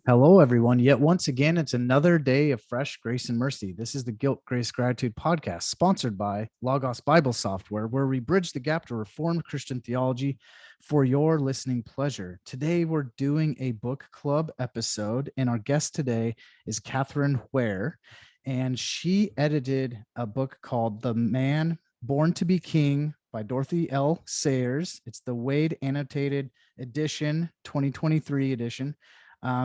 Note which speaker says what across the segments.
Speaker 1: Hello, everyone. Yet once again, it's another day of fresh grace and mercy. This is the Guilt, Grace, Gratitude podcast, sponsored by Logos Bible Software, where we bridge the gap to Reformed Christian theology for your listening pleasure. Today, we're doing a book club episode, and our guest today is Kathryn Wehr, and she edited a book called The Man Born to be King by Dorothy L. Sayers. It's the Wade Annotated Edition, 2023 edition.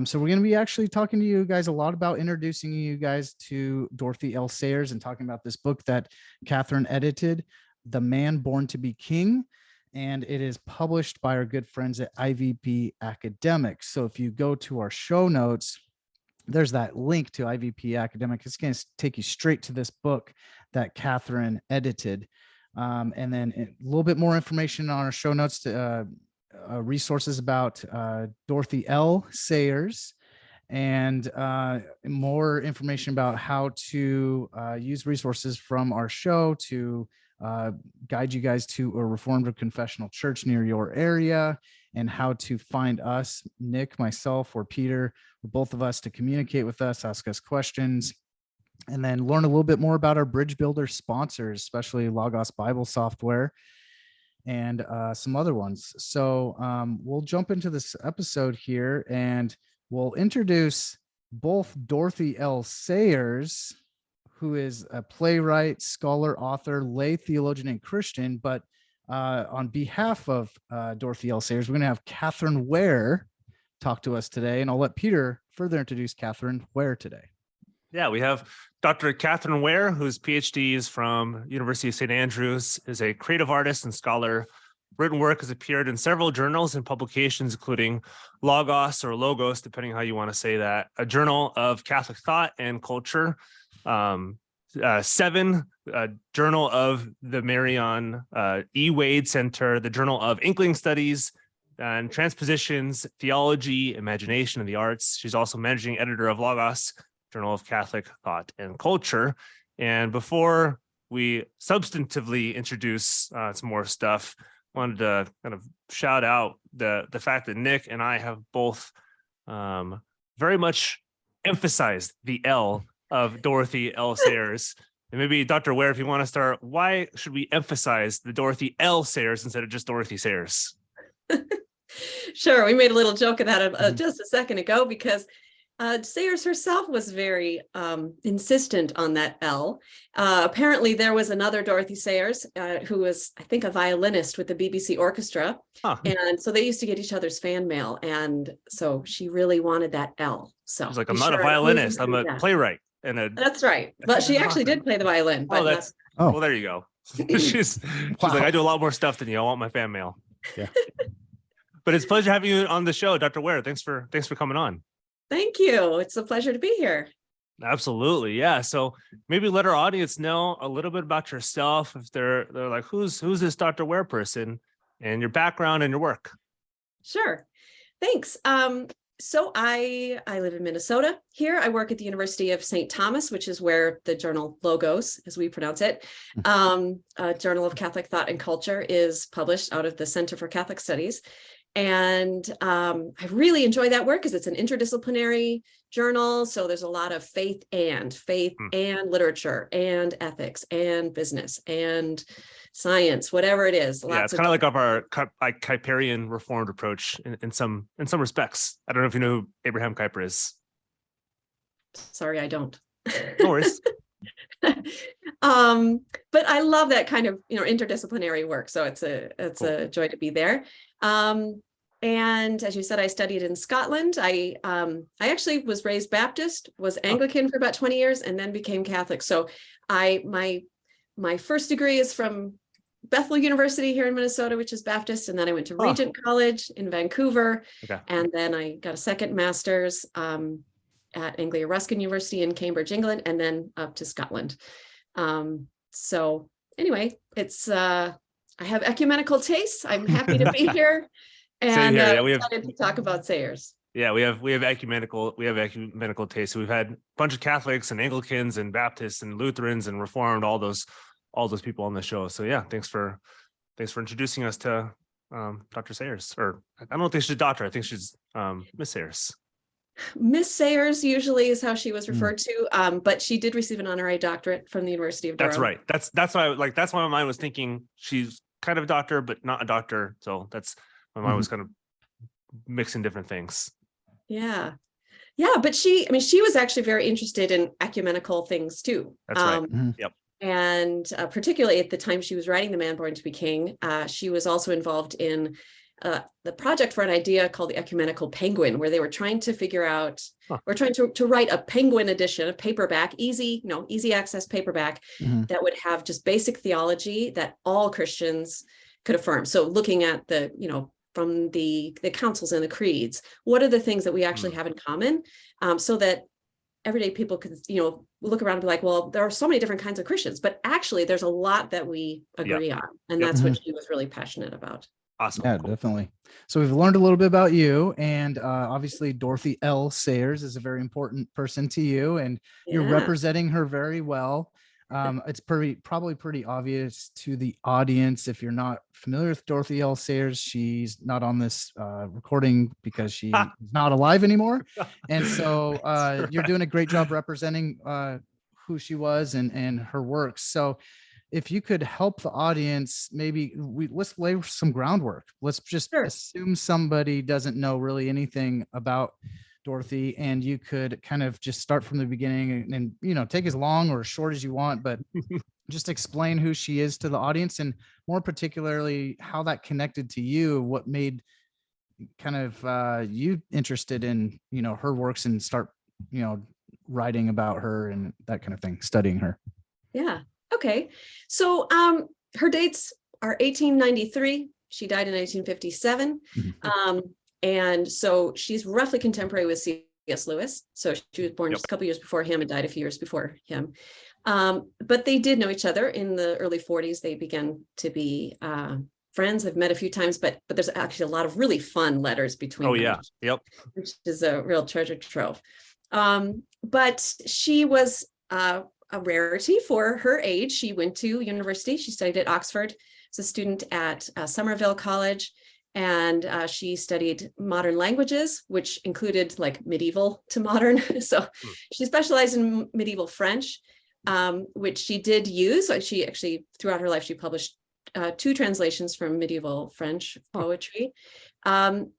Speaker 1: So we're going to be actually talking to you guys a lot about introducing you guys to Dorothy L. Sayers and talking about this book that Kathryn edited, The Man Born to be King, and it is published by our good friends at IVP Academics. So if you go to our show notes, there's that link to IVP Academic. It's going to take you straight to this book that Kathryn edited. And then a little bit more information on our show notes to resources about Dorothy L. Sayers and more information about how to use resources from our show to guide you guys to a Reformed or confessional church near your area, and how to find us, Nick, myself, or Peter, or both of us, to communicate with us, ask us questions, and then learn a little bit more about our Bridge Builder sponsors, especially Logos Bible Software and some other ones. So we'll jump into this episode here, and we'll introduce both Dorothy L. Sayers, who is a playwright, scholar, author, lay theologian, and Christian. But on behalf of Dorothy L. Sayers, we're going to have Kathryn Wehr talk to us today, and I'll let Peter further introduce Kathryn Wehr today.
Speaker 2: Yeah, we have Dr. Kathryn Wehr, whose PhD is from University of St. Andrews, is a creative artist and scholar. Written work has appeared in several journals and publications, including Logos or Logos, depending how you want to say that, a Journal of Catholic Thought and Culture, 7, Journal of the Marion E. Wade Center, the Journal of Inklings Studies, and Transpositions, Theology, Imagination, and the Arts. She's also managing editor of Logos, Journal of Catholic Thought and Culture. And before we substantively introduce some more stuff, I wanted to kind of shout out the fact that Nick and I have both very much emphasized the L of Dorothy L. Sayers. And maybe Dr. Wehr, if you want to start, why should we emphasize the Dorothy L. Sayers instead of just Dorothy Sayers?
Speaker 3: Sure. We made a little joke of that just a second ago, because Sayers herself was very insistent on that L. Apparently, there was another Dorothy Sayers who was, I think, a violinist with the BBC Orchestra. And so they used to get each other's fan mail. And so she really wanted that L. So
Speaker 2: she's like, I'm not a violinist, I'm a playwright.
Speaker 3: That's right. But she actually did play the violin. But
Speaker 2: well, there you go. She's like, I do a lot more stuff than you. I want my fan mail.
Speaker 1: Yeah.
Speaker 2: But it's a pleasure having you on the show, Dr. Wehr. Thanks for coming on.
Speaker 3: Thank you. It's a pleasure to be here.
Speaker 2: Absolutely. Yeah. So maybe let our audience know a little bit about yourself. If they're like, who's this Dr. Wehr person, and your background and your work.
Speaker 3: Sure. Thanks. So I live in Minnesota here. I work at the University of St. Thomas, which is where the journal Logos, as we pronounce it, Journal of Catholic Thought and Culture, is published out of the Center for Catholic Studies. And I really enjoy that work because it's an interdisciplinary journal. So there's a lot of faith and literature and ethics and business and science, whatever it is.
Speaker 2: Yeah, it's kind of like our Kuyperian Reformed approach in some respects. I don't know if you know who Abraham Kuyper is.
Speaker 3: Sorry, I don't.
Speaker 2: No worries.
Speaker 3: But I love that kind of interdisciplinary work. So it's cool. A joy to be there. And as you said, I studied in Scotland. I actually was raised Baptist, was Anglican for about 20 years, and then became Catholic. So my first degree is from Bethel University here in Minnesota, which is Baptist. And then I went to Regent College in Vancouver. Okay. And then I got a second master's at Anglia Ruskin University in Cambridge, England, and then up to Scotland. So anyway, it's I have ecumenical tastes. I'm happy to be here. And we excited to talk about Sayers.
Speaker 2: Yeah, we have ecumenical tastes. So we've had a bunch of Catholics and Anglicans and Baptists and Lutherans and Reformed, all those people on the show. So yeah, thanks for introducing us to Dr. Sayers. Or I don't think she's a doctor. I think she's Miss Sayers.
Speaker 3: Miss Sayers usually is how she was referred to, but she did receive an honorary doctorate from the University of Durham.
Speaker 2: That's right. That's why that's why my mind was thinking she's kind of a doctor, but not a doctor. So that's my mind was kind of mixing different things.
Speaker 3: Yeah. Yeah, but she was actually very interested in ecumenical things too.
Speaker 2: That's right. Yep.
Speaker 3: And particularly at the time she was writing The Man Born to be King, she was also involved in the project for an idea called the Ecumenical Penguin, where they were trying to figure out, or trying to write a penguin edition, a paperback, easy access paperback that would have just basic theology that all Christians could affirm. So looking at the, from the councils and the creeds, what are the things that we actually have in common, so that everyday people could, look around and be like, well, there are so many different kinds of Christians, but actually there's a lot that we agree on. And that's what she was really passionate about.
Speaker 2: Awesome.
Speaker 1: Yeah, cool. Definitely. So we've learned a little bit about you, and obviously Dorothy L. Sayers is a very important person to you, and you're representing her very well. It's probably pretty obvious to the audience. If you're not familiar with Dorothy L. Sayers, she's not on this recording because she is not alive anymore. And so you're doing a great job representing who she was and her works. So if you could help the audience, maybe let's lay some groundwork. Let's just assume somebody doesn't know really anything about Dorothy, and you could kind of just start from the beginning and take as long or as short as you want, but just explain who she is to the audience, and more particularly how that connected to you, what made kind of you interested in her works and start writing about her and that kind of thing, studying her.
Speaker 3: Yeah. Okay. So her dates are 1893. She died in 1857. And so she's roughly contemporary with C.S. Lewis. So she was born just a couple years before him and died a few years before him. But they did know each other in the early 40s. They began to be friends. I've met a few times, but there's actually a lot of really fun letters between them. Which is a real treasure trove. But she was a rarity for her age. She went to university. She studied at Oxford as a student at Somerville College, and she studied modern languages, which included like medieval to modern. So she specialized in medieval French, which she did use. So she actually, throughout her life, she published 2 translations from medieval French poetry. And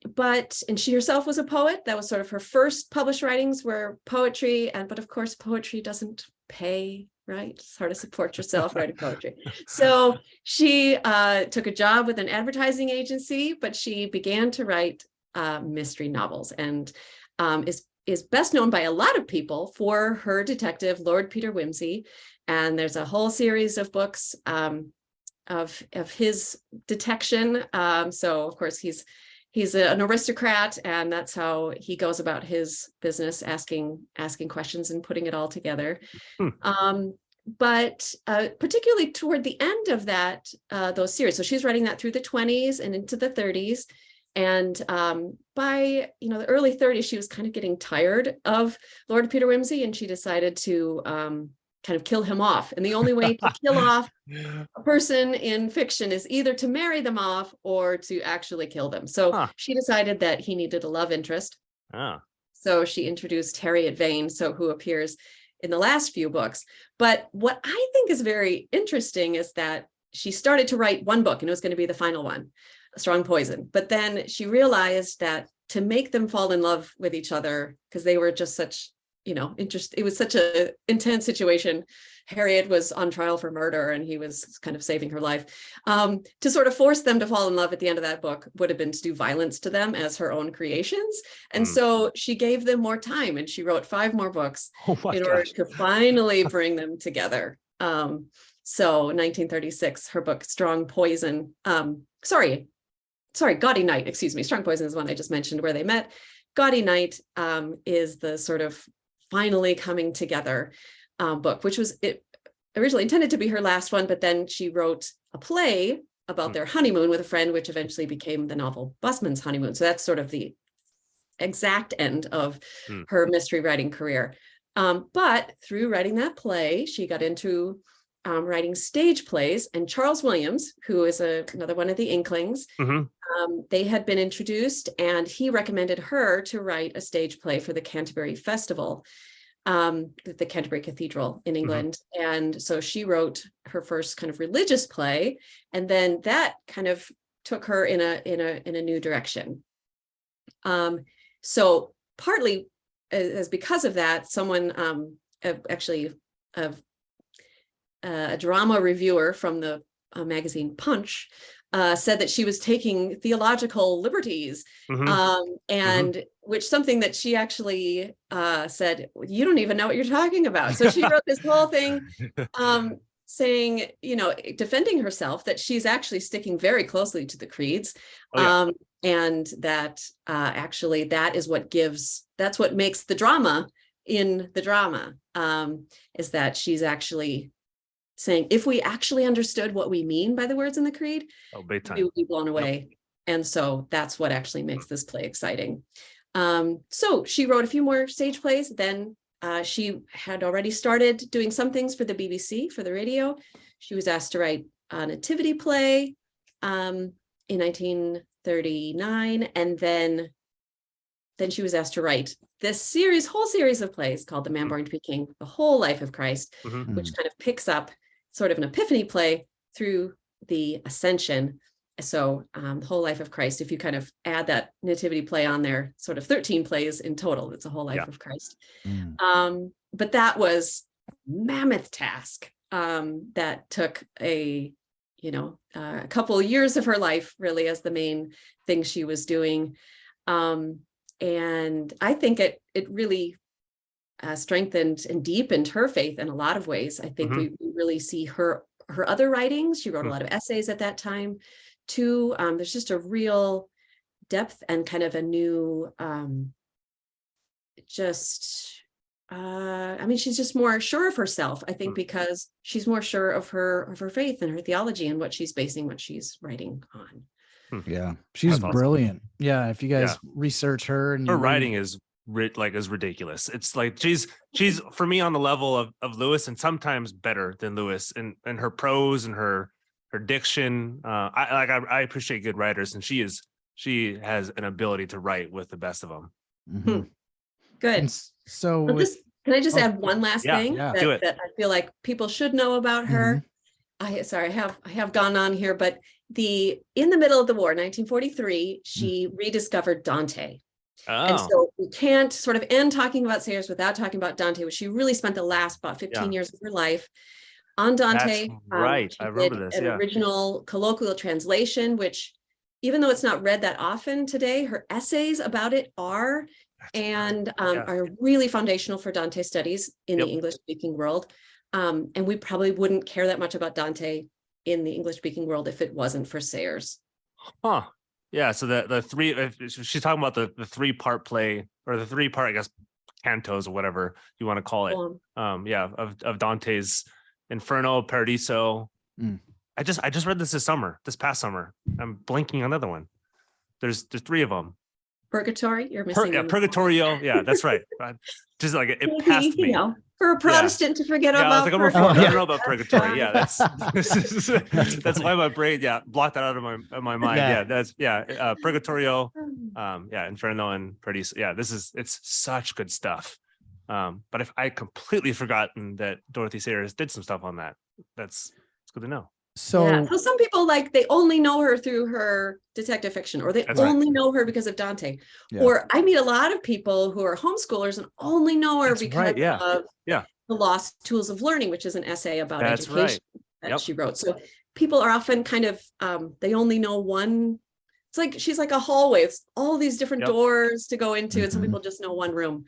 Speaker 3: she herself was a poet. That was sort of her first published writings were poetry. But of course, poetry doesn't pay, right? It's hard to support yourself writing poetry. So she took a job with an advertising agency, but she began to write mystery novels, and is best known by a lot of people for her detective, Lord Peter Wimsey. And there's a whole series of books of his detection. So of course he's an aristocrat, and that's how he goes about his business, asking questions and putting it all together. But particularly toward the end of those series, so she's writing that through the 20s and into the 30s. And by the early 30s, she was kind of getting tired of Lord Peter Wimsey, and she decided to kind of kill him off. And the only way to kill off a person in fiction is either to marry them off or to actually kill them. So she decided that he needed a love interest. So she introduced Harriet Vane, who appears in the last few books. But what I think is very interesting is that she started to write one book, and it was going to be the final one, Strong Poison. But then she realized that to make them fall in love with each other, because they were just such it was such an intense situation. Harriet was on trial for murder, and he was kind of saving her life. To sort of force them to fall in love at the end of that book would have been to do violence to them as her own creations. And so she gave them more time, and she wrote 5 more books in order to finally bring them together. So 1936, her book, Strong Poison, Gaudy Night, excuse me. Strong Poison is one I just mentioned where they met. Gaudy Night is the sort of finally coming together book, which was originally intended to be her last one, but then she wrote a play about their honeymoon with a friend, which eventually became the novel Busman's Honeymoon. So that's sort of the exact end of her mystery writing career. But through writing that play, she got into writing stage plays, and Charles Williams, who is another one of the Inklings, they had been introduced, and he recommended her to write a stage play for the Canterbury Festival, the Canterbury Cathedral in England. And so she wrote her first kind of religious play, and then that kind of took her in a new direction. So partly as because of that, someone actually a drama reviewer from the magazine Punch said that she was taking theological liberties, and which something that she actually said, you don't even know what you're talking about. So she wrote this whole thing saying, defending herself, that she's actually sticking very closely to the creeds. And that actually that's what makes the drama in the drama, is that she's actually saying, if we actually understood what we mean by the words in the creed, we would be blown away. And so that's what actually makes this play exciting. So she wrote a few more stage plays. Then she had already started doing some things for the BBC, for the radio. She was asked to write a nativity play in 1939. And then she was asked to write this whole series of plays called The Man Born to be King, The Whole Life of Christ, which kind of picks up sort of an epiphany play through the Ascension. So The Whole Life of Christ, if you kind of add that nativity play on there, sort of 13 plays in total, it's a whole life of Christ. But that was a mammoth task that took a couple of years of her life, really, as the main thing she was doing. And I think it really strengthened and deepened her faith in a lot of ways. I think we really see her other writings. She wrote a lot of essays at that time too. There's just a real depth and kind of a new, she's just more sure of herself, I think, because she's more sure of her faith and her theology and what she's basing what she's writing on.
Speaker 1: Yeah, she's brilliant. Awesome. Yeah, if you guys research her, and
Speaker 2: her writing is ridiculous. It's like she's for me on the level of Lewis, and sometimes better than Lewis, and her prose and her diction. I appreciate good writers, and she has an ability to write with the best of them.
Speaker 3: Good. And
Speaker 1: so
Speaker 3: can I just add one last thing that I feel like people should know about her? I have gone on here, but in the middle of the war, 1943, she rediscovered Dante. And so we can't sort of end talking about Sayers without talking about Dante, which she really spent the last about 15 years of her life on Dante.
Speaker 2: That's right. I remember this.
Speaker 3: An original colloquial translation, which, even though it's not read that often today, her essays about it are really foundational for Dante studies in the English-speaking world. And we probably wouldn't care that much about Dante in the English-speaking world if it wasn't for Sayers.
Speaker 2: Yeah, so the three, she's talking about the 3-part play, or the 3-part, I guess, cantos or whatever you want to call it. Of Dante's Inferno, Paradiso. I just read this past summer. I'm blanking on another one. There's 3 of them.
Speaker 3: Purgatory, you're missing.
Speaker 2: Purgatorio. Yeah, that's right. Just like it passed me.
Speaker 3: For a Protestant to forget about.
Speaker 2: I was like, I'm Reformed. I don't know about Purgatory. Yeah, that's why my brain blocked that out of my mind. Purgatorio, Inferno and Paradiso. Yeah, it's such good stuff. But if I completely forgotten that Dorothy Sayers did some stuff on that, it's good to know.
Speaker 3: So some people, they only know her through her detective fiction, or they only know her because of Dante. Or I meet a lot of people who are homeschoolers and only know her because of The Lost Tools of Learning, which is an essay about education that she wrote. So people are often kind of, they only know one. It's like she's like a hallway. It's all these different doors to go into, and some people just know one room,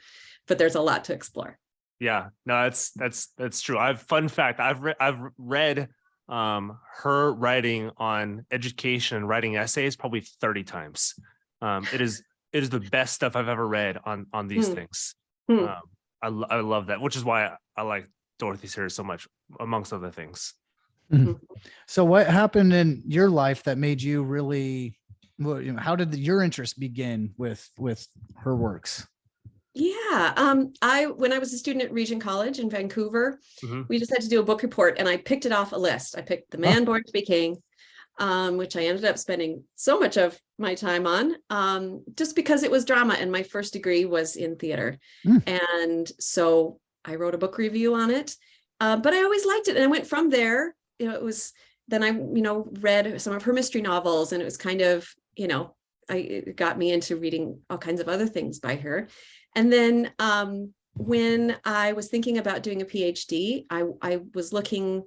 Speaker 3: but there's a lot to explore.
Speaker 2: Yeah, no, that's true. Fun fact, I've read her writing on education and writing essays probably 30 times. It is the best stuff I've ever read on these things. I love that, which is why I like Dorothy Sayers so much, amongst other things.
Speaker 1: So what happened in your life that made you really, how did your interest begin with her works?
Speaker 3: Yeah. When I was a student at Regent College in Vancouver,
Speaker 2: Mhm.
Speaker 3: we just had to do a book report, and I picked it off a list. I picked The Man Born to Be King, which I ended up spending so much of my time on, just because it was drama, and my first degree was in theater. And so I wrote a book review on it, but I always liked it. And I went from there, then I, read some of her mystery novels, and it was kind of, it got me into reading all kinds of other things by her. And then when I was thinking about doing a PhD, I was looking,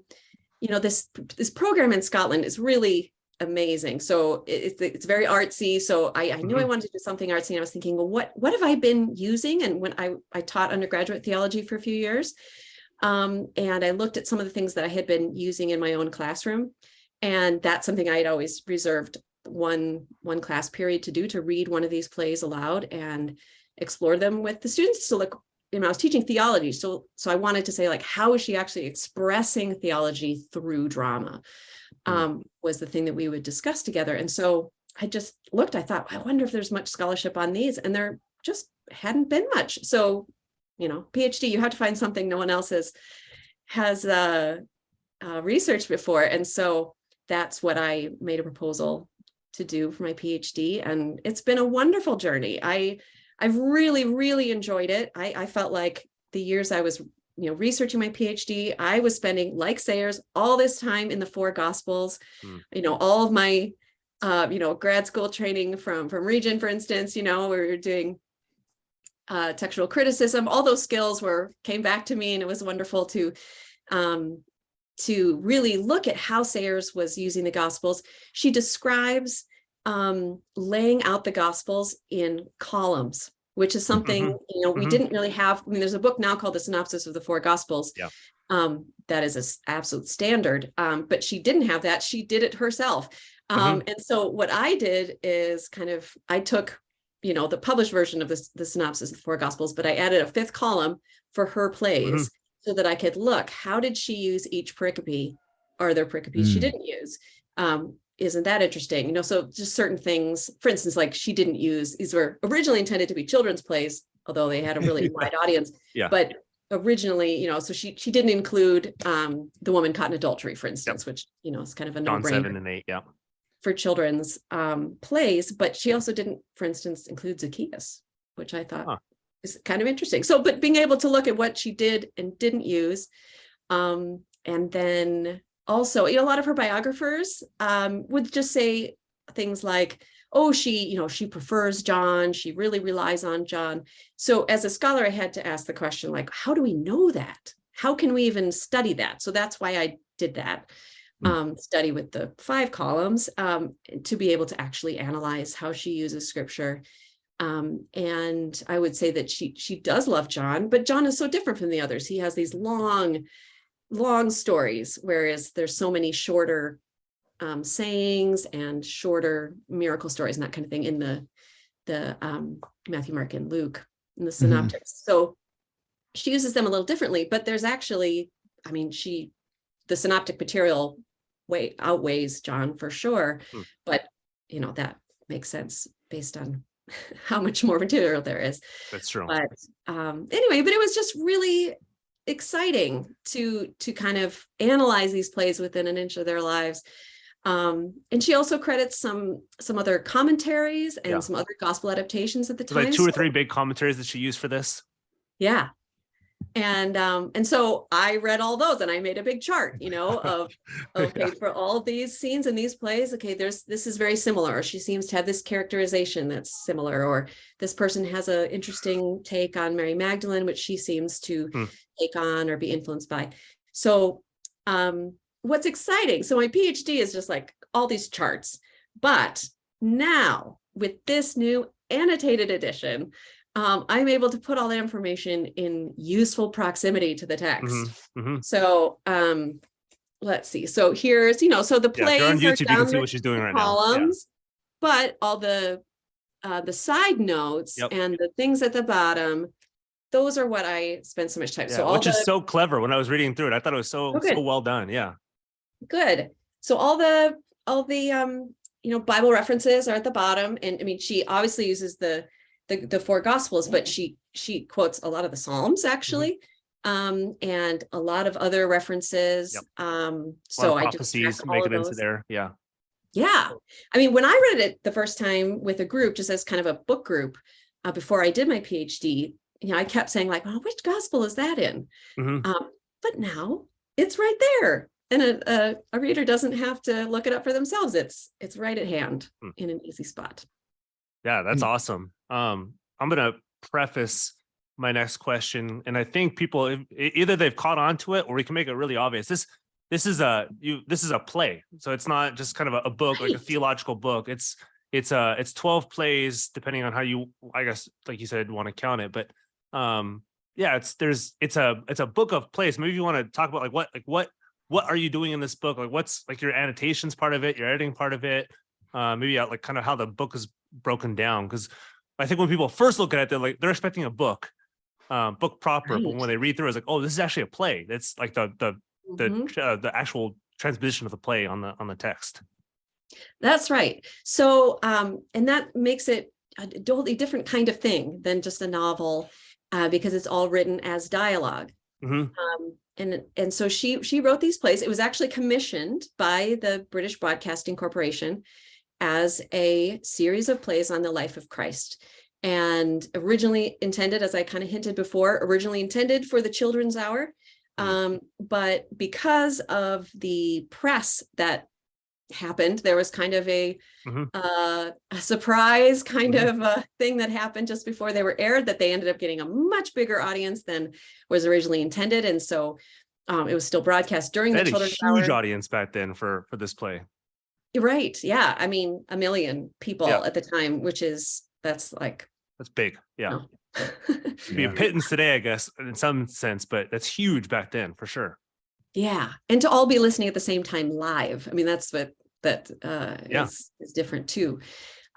Speaker 3: this program in Scotland is really amazing. So it's very artsy. So I knew I wanted to do something artsy, and I was thinking, well, what have I been using? And when I taught undergraduate theology for a few years, and I looked at some of the things that I had been using in my own classroom, and that's something I had always reserved one class period to do, to read one of these plays aloud and explore them with the students. So look, I was teaching theology, so I wanted to say, like, how is she actually expressing theology through drama? Was the thing that we would discuss together. And so I just looked, I thought, I wonder if there's much scholarship on these, and there just hadn't been much. So, PhD, you have to find something no one else has researched before. And so that's what I made a proposal to do for my PhD. And it's been a wonderful journey. I've really, really enjoyed it. I felt like the years I was, researching my PhD, I was spending, like Sayers, all this time in the four Gospels. All of my, grad school training from Regent, for instance, we were doing textual criticism. All those skills came back to me, and it was wonderful to really look at how Sayers was using the Gospels. She describes laying out the Gospels in columns, which is something, we didn't really have. I mean, there's a book now called The Synopsis of the Four Gospels.
Speaker 2: Yeah.
Speaker 3: That is an absolute standard. But she didn't have that. She did it herself. And so what I did is I took, the published version of the Synopsis of the Four Gospels, but I added a fifth column for her plays so that I could look, how did she use each pericope? Are there pericopes she didn't use? Isn't that interesting? So just certain things, for instance, like she didn't use, these were originally intended to be children's plays, although they had a really wide audience.
Speaker 2: Yeah.
Speaker 3: But originally, so she didn't include the woman caught in adultery, for instance, which, is kind of a
Speaker 2: John
Speaker 3: no-brainer
Speaker 2: 7 and 8, yeah.
Speaker 3: for children's plays. But she also didn't, for instance, include Zacchaeus, which I thought is kind of interesting. So, but being able to look at what she did and didn't use, and then also, a lot of her biographers would just say things like, oh, she prefers John. She really relies on John. So as a scholar, I had to ask the question, like, how do we know that? How can we even study that? So that's why I did that study with the 5 columns to be able to actually analyze how she uses scripture. And I would say that she does love John, but John is so different from the others. He has these long stories, whereas there's so many shorter sayings and shorter miracle stories and that kind of thing in the Matthew, Mark, and Luke in the synoptics. So she uses them a little differently, but there's actually, the synoptic material way outweighs John for sure, but that makes sense based on how much more material there is.
Speaker 2: That's true.
Speaker 3: But anyway, but it was just really exciting to kind of analyze these plays within an inch of their lives. And she also credits some other commentaries and some other gospel adaptations at the time.
Speaker 2: Like 2 or 3 big commentaries that she used for this.
Speaker 3: Yeah. And so I read all those, and I made a big chart, of okay, for all of these scenes in these plays, okay, this is very similar, or she seems to have this characterization that's similar, or this person has an interesting take on Mary Magdalene, which she seems to take on or be influenced by. So what's exciting, so my PhD is just like all these charts, but now with this new annotated edition, I'm able to put all that information in useful proximity to the text. So let's see. So here's, so the plays
Speaker 2: on YouTube, you can see
Speaker 3: the
Speaker 2: what she's doing right
Speaker 3: columns, but all the side notes and the things at the bottom, those are what I spent so much time.
Speaker 2: Yeah,
Speaker 3: so all
Speaker 2: which is so clever. When I was reading through it, I thought it was so well done. Yeah.
Speaker 3: Good. So all the Bible references are at the bottom, and she obviously uses the the four gospels, but she quotes a lot of the Psalms actually, and a lot of other references. So I just
Speaker 2: prophecies make it into there. Yeah.
Speaker 3: Yeah. I mean, when I read it the first time with a group, just as kind of a book group, before I did my PhD, I kept saying like, well, which gospel is that in? But now it's right there. And a reader doesn't have to look it up for themselves. It's right at hand in an easy spot. Yeah,
Speaker 2: that's awesome. I'm going to preface my next question. And I think people, either they've caught on to it or we can make it really obvious. This is a play. So it's not just kind of a book, like a theological book. It's 12 plays, depending on how you, I guess, like you said, want to count it. But it's a book of plays. Maybe you want to talk about what are you doing in this book? Like what's like your annotations part of it, your editing part of it, maybe like kind of how the book is broken down. Because I think when people first look at it, they're expecting a book proper, but when they read through, it's like, oh, this is actually a play. It's like the actual transposition of the play on the text.
Speaker 3: That's right. So and that makes it a totally different kind of thing than just a novel, because it's all written as dialogue. And so she wrote these plays. It was actually commissioned by the British Broadcasting Corporation as a series of plays on the life of Christ, and originally intended, as I kind of hinted before, originally intended for the children's hour. But because of the press that happened, there was kind of a surprise kind of thing that happened just before they were aired, that they ended up getting a much bigger audience than was originally intended. And so it was still broadcast during the children's hour.
Speaker 2: Huge audience back then for this play.
Speaker 3: Right. Yeah. I mean, 1 million people at the time, that's
Speaker 2: big. Yeah. It'd be a pittance today, I guess, in some sense, but that's huge back then for sure.
Speaker 3: Yeah. And to all be listening at the same time live. I mean, that's what is different too.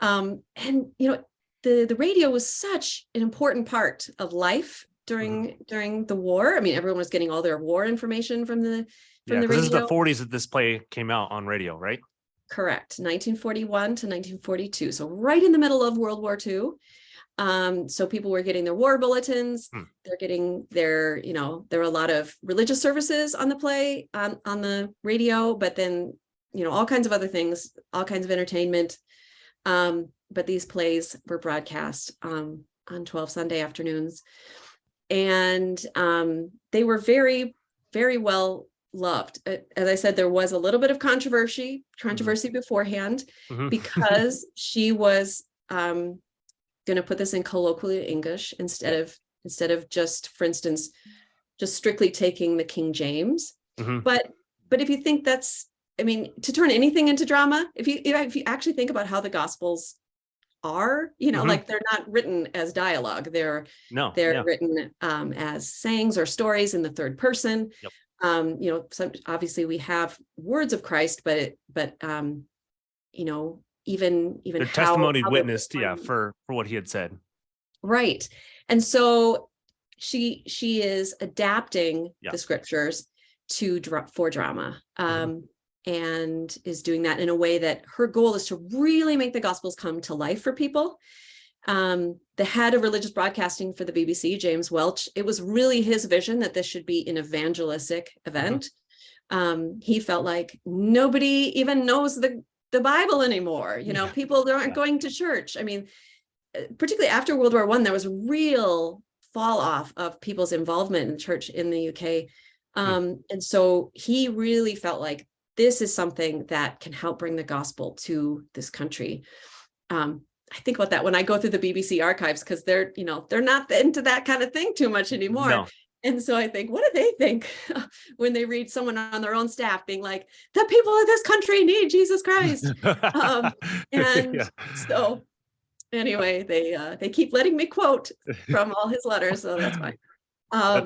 Speaker 3: And the radio was such an important part of life during the war. I mean, everyone was getting all their war information from the radio.
Speaker 2: This is the 40s that this play came out on radio, right?
Speaker 3: Correct. 1941 to 1942. So right in the middle of World War II. So people were getting their war bulletins. They're getting there were a lot of religious services on the play, on the radio, but then, all kinds of other things, all kinds of entertainment. But these plays were broadcast on 12 Sunday afternoons. And they were very, very well loved. As I said, there was a little bit of controversy beforehand, because she was going to put this in colloquial English instead of just, for instance, just strictly taking the King James. But if you think to turn anything into drama, if you actually think about how the Gospels are, like they're not written as dialogue. They're written as sayings or stories in the third person. Obviously we have words of Christ, but even
Speaker 2: the testimony witnessed, for what he had said.
Speaker 3: Right. And so she is adapting the scriptures for drama, and is doing that in a way that her goal is to really make the Gospels come to life for people. The head of religious broadcasting for the BBC, James Welch, it was really his vision that this should be an evangelistic event. He felt like nobody even knows the Bible anymore. People aren't going to church. I mean, particularly after World War I, there was a real fall off of people's involvement in church in the UK. And so he really felt like this is something that can help bring the gospel to this country. I think about that when I go through the BBC archives, because they're not into that kind of thing too much anymore. No. And so I think, what do they think when they read someone on their own staff being like, the people of this country need Jesus Christ? So anyway, they keep letting me quote from all his letters, so that's fine. So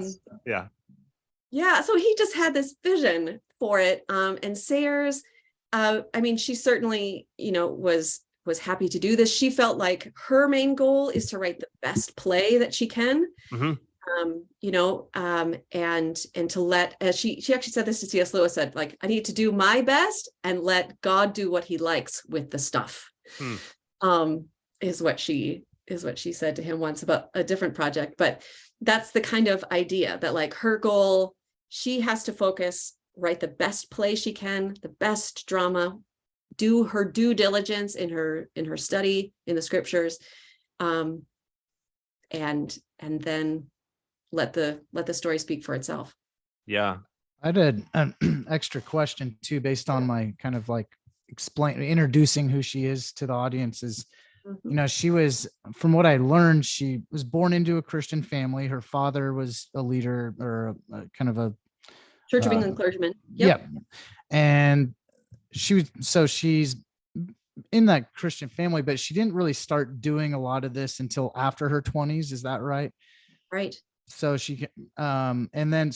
Speaker 3: he just had this vision for it. And Sayers, she certainly, was happy to do this. She felt like her main goal is to write the best play that she can. And to let, as she actually said this to C.S. Lewis, said, like, I need to do my best and let God do what he likes with the stuff, is what she is what she said to him once about a different project. But that's the kind of idea that like her goal, she has to focus, write the best play she can, the best drama, do her due diligence in her study in the scriptures, and then let the story speak for itself.
Speaker 2: Yeah.
Speaker 1: I had an extra question too, based on my kind of like introducing who she is to the audience. Is, you know, she was, from what I learned, she was born into a Christian family. Her father was a leader, or a kind of a
Speaker 3: Church of England clergyman.
Speaker 1: Yep. Yeah. And she's in that Christian family, but she didn't really start doing a lot of this until after her 20s. Is that right?
Speaker 3: Right.
Speaker 1: So she, and then,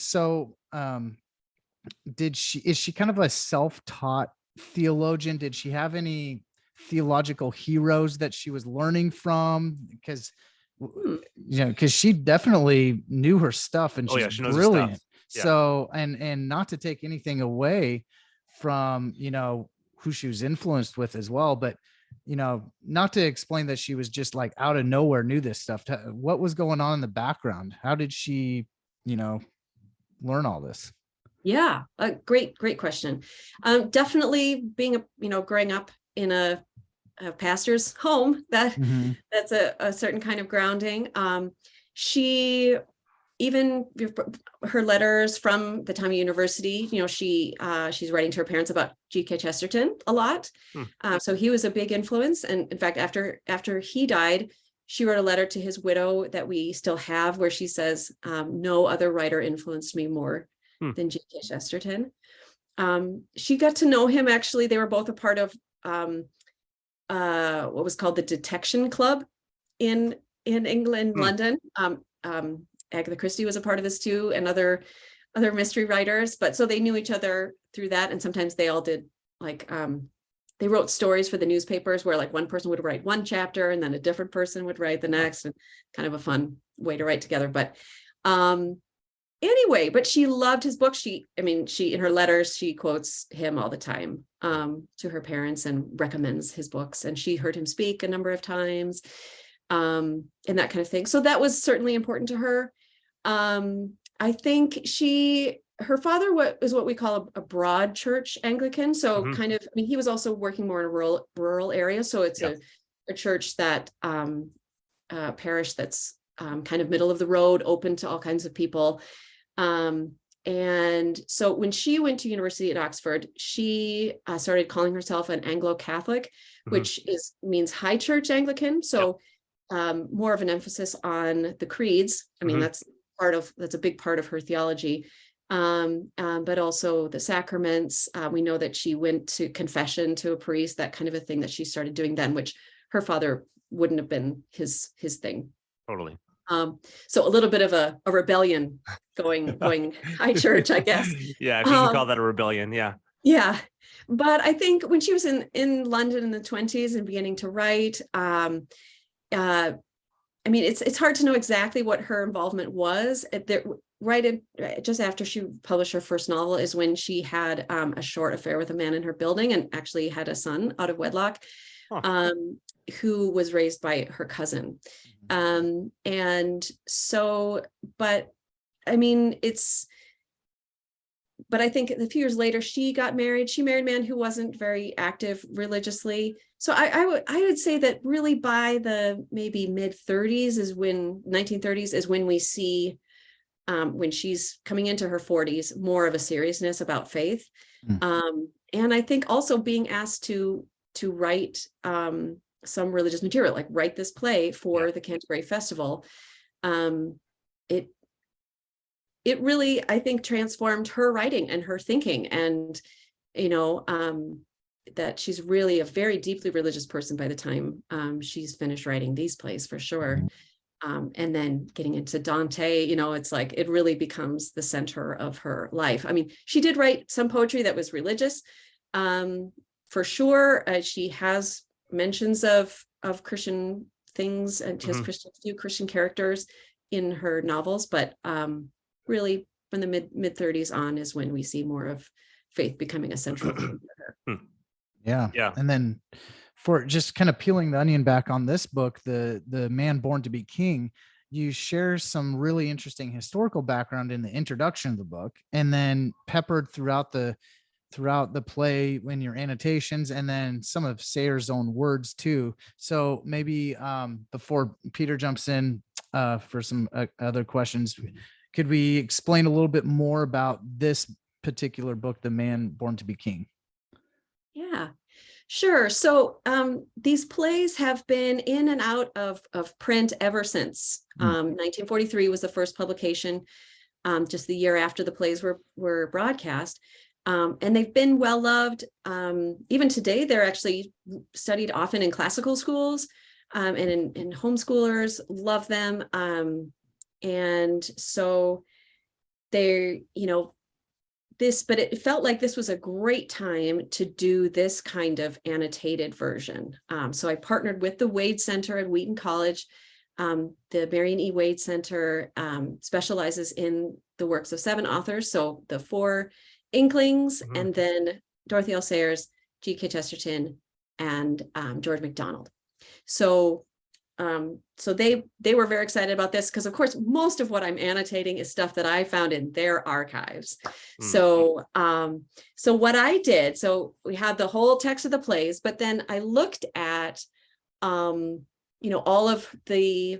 Speaker 1: is she kind of a self-taught theologian? Did she have any theological heroes that she was learning from? Because, you know, because she definitely knew her stuff, and she's
Speaker 2: she knows
Speaker 1: brilliant.
Speaker 2: her stuff. Yeah.
Speaker 1: So, and not to take anything away from, you know, who she was influenced with as well, but, you know, not to explain that she was just like out of nowhere knew this stuff. What was going on in the background? How did she, you know, learn all this?
Speaker 3: Yeah, a great question. Definitely being growing up in a pastor's home, that's a certain kind of grounding. She, even her letters from the time of university, you know, she's writing to her parents about G.K. Chesterton a lot. So he was a big influence. And in fact, after he died, she wrote a letter to his widow that we still have, where she says, no other writer influenced me more than G.K. Chesterton. She got to know him. Actually, they were both a part of what was called the Detection Club in England, London. Agatha Christie was a part of this too, and other mystery writers. But so they knew each other through that, and sometimes they all did like they wrote stories for the newspapers where like one person would write one chapter and then a different person would write the next, and kind of a fun way to write together. But anyway, but she loved his book. She in her letters, she quotes him all the time to her parents and recommends his books. And she heard him speak a number of times, and that kind of thing. So that was certainly important to her. I think her father is what we call a broad church Anglican. So kind of, he was also working more in a rural area. So it's a church that parish that's kind of middle of the road, open to all kinds of people. And so when she went to university at Oxford, she started calling herself an Anglo-Catholic, which means high church Anglican. So more of an emphasis on the creeds. I mean, that's a big part of her theology. But also the sacraments. We know that she went to confession to a priest, that kind of a thing that she started doing then, which her father wouldn't have been his thing.
Speaker 2: Totally.
Speaker 3: So a little bit of a rebellion going high church, I guess.
Speaker 2: Yeah, if you can call that a rebellion. Yeah.
Speaker 3: Yeah. But I think when she was in London in the 1920s and beginning to write, it's hard to know exactly what her involvement was. Just after she published her first novel is when she had a short affair with a man in her building, and actually had a son out of wedlock, who was raised by her cousin. And so, but I think a few years later, she got married. She married a man who wasn't very active religiously. So I would say that really by the maybe mid-30s 1930s is when we see, when she's coming into her 40s, more of a seriousness about faith. And I think also being asked to write some religious material, like write this play for the Canterbury Festival. It really, I think, transformed her writing and her thinking, and that she's really a very deeply religious person by the time she's finished writing these plays, for sure. And then getting into Dante, it's like it really becomes the center of her life. I mean, she did write some poetry that was religious, for sure. She has mentions of Christian things and has few Christian characters in her novels, but really from the mid 30s on is when we see more of faith becoming a central theme for her.
Speaker 1: Yeah. And then for just kind of peeling the onion back on this book, the Man Born to Be King, you share some really interesting historical background in the introduction of the book, and then peppered throughout the play in your annotations, and then some of Sayer's own words too. So maybe before Peter jumps in for some other questions, could we explain a little bit more about this particular book, The Man Born to Be King?
Speaker 3: Yeah, sure. So these plays have been in and out of print ever since. 1943 was the first publication, just the year after the plays were broadcast. And they've been well loved. Even today, they're actually studied often in classical schools, and in homeschoolers love them. And so they're, but it felt like this was a great time to do this kind of annotated version. So I partnered with the Wade Center at Wheaton College. The Marion E. Wade Center specializes in the works of 7 authors. So the 4 Inklings, and then Dorothy L. Sayers, G.K. Chesterton, and George MacDonald. So they were very excited about this because, of course, most of what I'm annotating is stuff that I found in their archives. So what I did, so we had the whole text of the plays, but then I looked at, all of the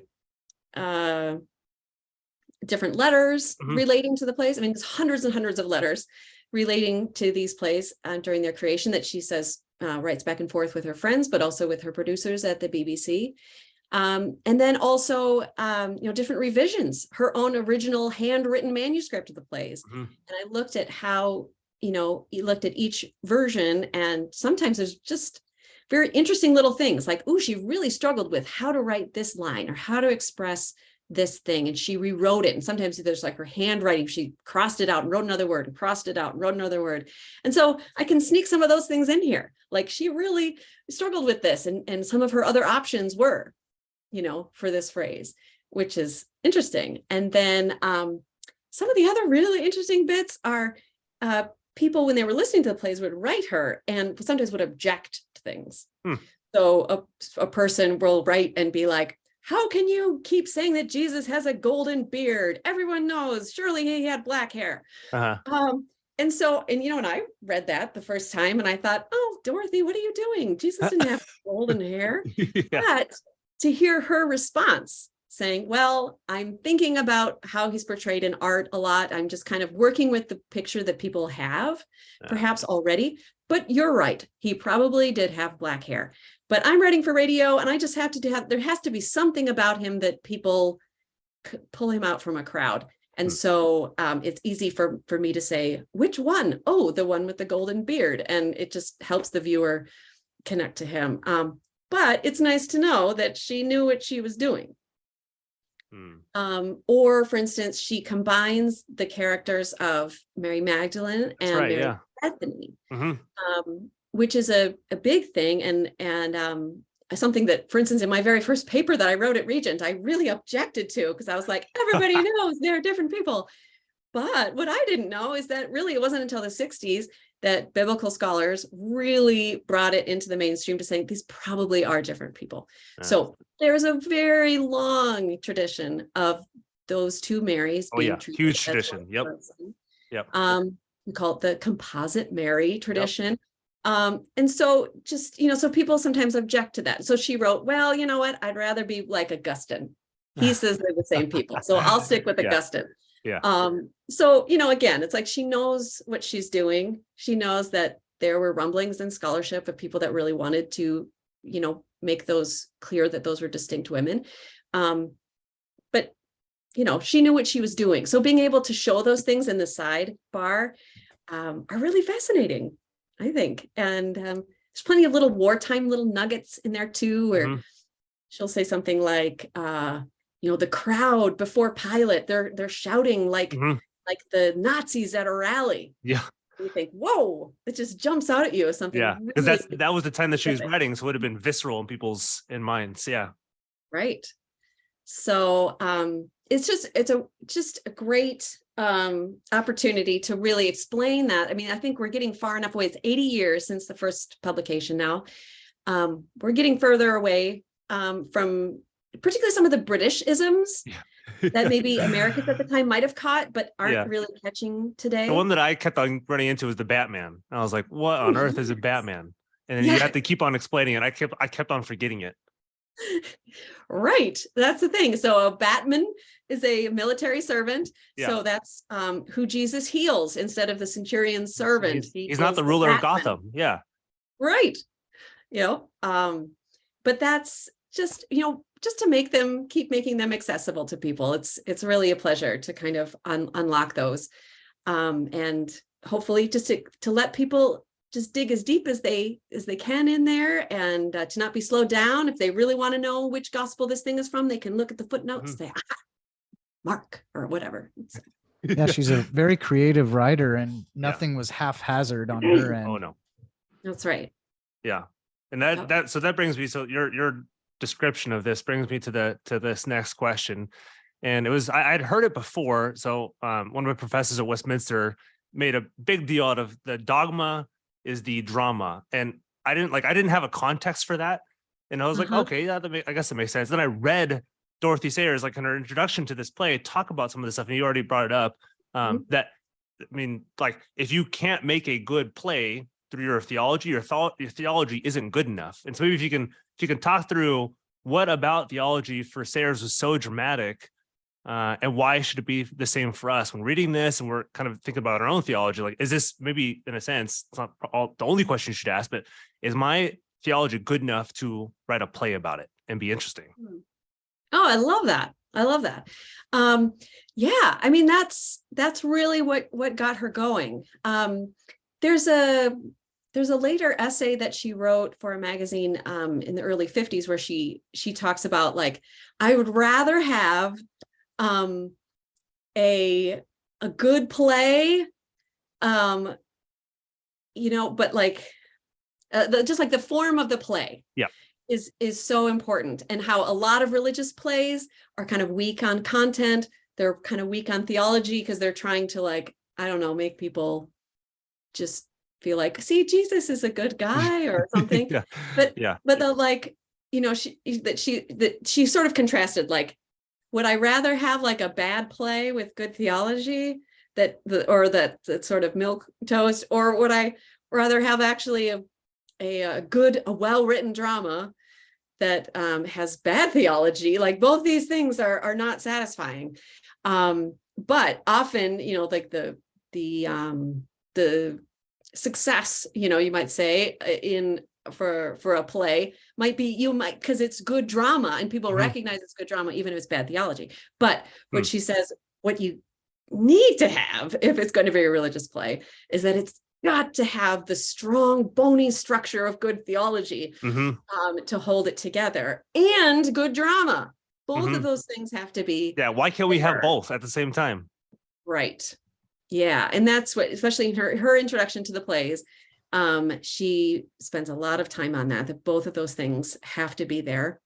Speaker 3: different letters relating to the plays. I mean, there's hundreds and hundreds of letters relating to these plays during their creation that she says writes back and forth with her friends, but also with her producers at the BBC. And then also, different revisions, her own original handwritten manuscript of the plays. And I looked at how, you looked at each version, and sometimes there's just very interesting little things like, oh, she really struggled with how to write this line or how to express this thing, and she rewrote it. And sometimes there's like her handwriting, she crossed it out and wrote another word and crossed it out and wrote another word. And so I can sneak some of those things in here. Like, she really struggled with this, and some of her other options were, for this phrase, which is interesting. And then some of the other really interesting bits are people, when they were listening to the plays, would write her and sometimes would object to things. So a person will write and be like, how can you keep saying that Jesus has a golden beard? Everyone knows, surely he had black hair. And I read that the first time and I thought, oh, Dorothy, what are you doing? Jesus didn't have golden hair. But to hear her response saying, well, I'm thinking about how he's portrayed in art a lot. I'm just kind of working with the picture that people have perhaps already. But you're right. He probably did have black hair. But I'm writing for radio, and I just have to have, there has to be something about him that people pull him out from a crowd. And so it's easy for me to say, which one? Oh, the one with the golden beard. And it just helps the viewer connect to him. But it's nice to know that she knew what she was doing. Or, for instance, she combines the characters of Mary Magdalene and Mary Bethany, which is a big thing, and something that, for instance, in my very first paper that I wrote at Regent, I really objected to, because I was like, everybody knows they're different people. But what I didn't know is that really it wasn't until the 60s that biblical scholars really brought it into the mainstream to saying these probably are different people. So there's a very long tradition of those two Marys being treated
Speaker 2: huge
Speaker 3: as
Speaker 2: tradition.
Speaker 3: We call it the composite Mary tradition. And so just, so people sometimes object to that. So she wrote, well, you know what, I'd rather be like Augustine. He says they're the same people. So I'll stick with Augustine. So, again, it's like she knows what she's doing. She knows that there were rumblings in scholarship of people that really wanted to, make those clear that those were distinct women. But, she knew what she was doing. So being able to show those things in the sidebar are really fascinating, I think. And there's plenty of little wartime little nuggets in there too, where she'll say something like, the crowd before Pilate, they're shouting like the Nazis at a rally. You think, whoa, it just jumps out at you as something.
Speaker 2: Because that was the time that she was writing, so it would have been visceral in minds.
Speaker 3: Right. So it's just a great opportunity to really explain that. I mean, I think we're getting far enough away. It's 80 years since the first publication now. we're getting further away from particularly some of the British isms that maybe Americans at the time might have caught, but aren't really catching today.
Speaker 2: The one that I kept on running into was the Batman. I was like, what on earth is a Batman? And then you have to keep on explaining it. I kept on forgetting it.
Speaker 3: Right. That's the thing. So a Batman is a military servant.
Speaker 2: Yeah.
Speaker 3: So that's who Jesus heals instead of the centurion's servant.
Speaker 2: He's not the ruler of Gotham. Yeah.
Speaker 3: Right. But that's just, just to keep making them accessible to people. It's really a pleasure to kind of unlock those. And hopefully just to let people just dig as deep as they can in there, and to not be slowed down. If they really want to know which gospel this thing is from, they can look at the footnotes and say, Mark or whatever.
Speaker 1: Yeah, she's a very creative writer, and nothing was haphazard on her end.
Speaker 2: Oh no,
Speaker 3: that's right.
Speaker 2: Yeah, and that brings me. So your description of this brings me to this next question, and it was I'd heard it before. So one of my professors at Westminster made a big deal out of the dogma is the drama, and I didn't have a context for that, and I was like, okay, yeah, I guess that makes sense. Then I read Dorothy Sayers, like in her introduction to this play, talk about some of this stuff, and you already brought it up. That, I mean, like if you can't make a good play through your theology, your theology isn't good enough. And so maybe if you can talk through what about theology for Sayers was so dramatic, and why should it be the same for us when reading this and we're kind of thinking about our own theology? Like, is this maybe in a sense, it's not the only question you should ask, but is my theology good enough to write a play about it and be interesting?
Speaker 3: Oh, I love that. I love that. Yeah, I mean, that's really what got her going. There's a later essay that she wrote for a magazine in the early 50s where she talks about, like, I would rather have a good play, but like just like the form of the play. Yeah. Is so important, and how a lot of religious plays are kind of weak on content. They're kind of weak on theology because they're trying to, like, I don't know, make people just feel like, see, Jesus is a good guy or something. But the, like, she sort of contrasted, like, would I rather have like a bad play with good theology that sort of milk toast, or would I rather have actually a well-written drama that has bad theology? Like, both these things are not satisfying. But often, like the success, you might say, for a play might be, because it's good drama and people recognize it's good drama, even if it's bad theology. But what she says, what you need to have if it's going to be a religious play is that it's got to have the strong, bony structure of good theology to hold it together, and good drama. Both of those things have to be.
Speaker 2: Yeah. Why can't we have both at the same time?
Speaker 3: Right. Yeah. And that's what, especially in her introduction to the plays, she spends a lot of time on that both of those things have to be there,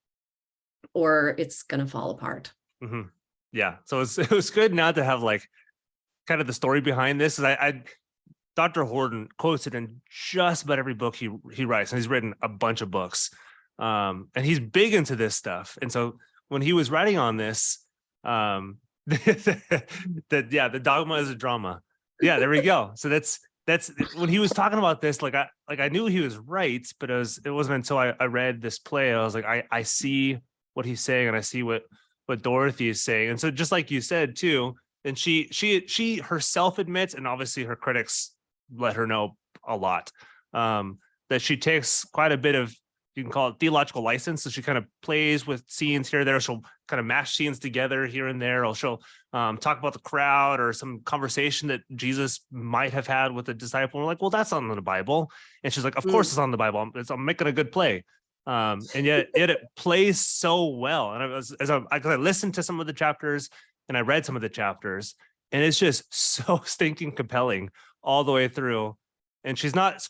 Speaker 3: or it's going to fall apart. Yeah.
Speaker 2: So it was good not to have, like, kind of the story behind this. Dr. Horton quotes it in just about every book he writes, and he's written a bunch of books, and he's big into this stuff. And so when he was writing on this, the dogma is a drama. Yeah, there we go. So that's when he was talking about this, like I knew he was right, but it wasn't until I read this play, I was like, I see what he's saying, and I see what Dorothy is saying. And so, just like you said too, and she herself admits, and obviously her critics let her know a lot, that she takes quite a bit of, you can call it theological license. So she kind of plays with scenes here or there. She'll kind of mash scenes together here and there, or she'll talk about the crowd or some conversation that Jesus might have had with a disciple. And we're like, well, that's not in the Bible. And she's like, of course it's on the Bible. I'm making a good play. And yet it plays so well. And I listened to some of the chapters and I read some of the chapters, and it's just so stinking compelling all the way through. And she's not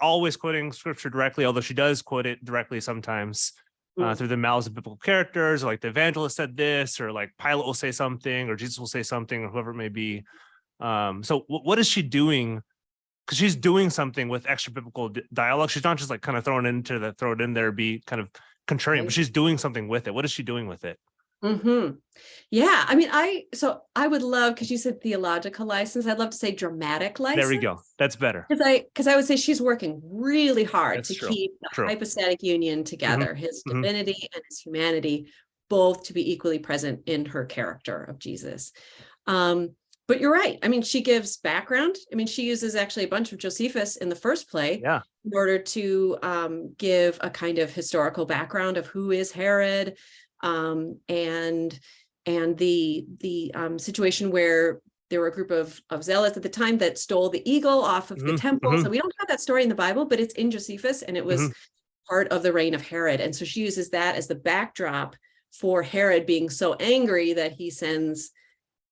Speaker 2: always quoting scripture directly, although she does quote it directly sometimes through the mouths of biblical characters, or like the evangelist said this, or like Pilate will say something, or Jesus will say something, or whoever it may be. So what is she doing because she's doing something with extra biblical dialogue. She's not just like kind of throw it in there, be kind of contrarian, but she's doing something with it. What is she doing with it?
Speaker 3: Yeah, I mean, I would love, because you said theological license, I'd love to say dramatic license.
Speaker 2: There we go. That's better.
Speaker 3: Because I would say she's working really hard to keep the hypostatic union together, his divinity and his humanity, both to be equally present in her character of Jesus. But you're right. I mean, she gives background. I mean, she uses actually a bunch of Josephus in the first play in order to give a kind of historical background of who is Herod, and the situation where there were a group of zealots at the time that stole the eagle off of the temple. So we don't have that story in the Bible, but it's in Josephus, and it was part of the reign of Herod. And so she uses that as the backdrop for Herod being so angry that he sends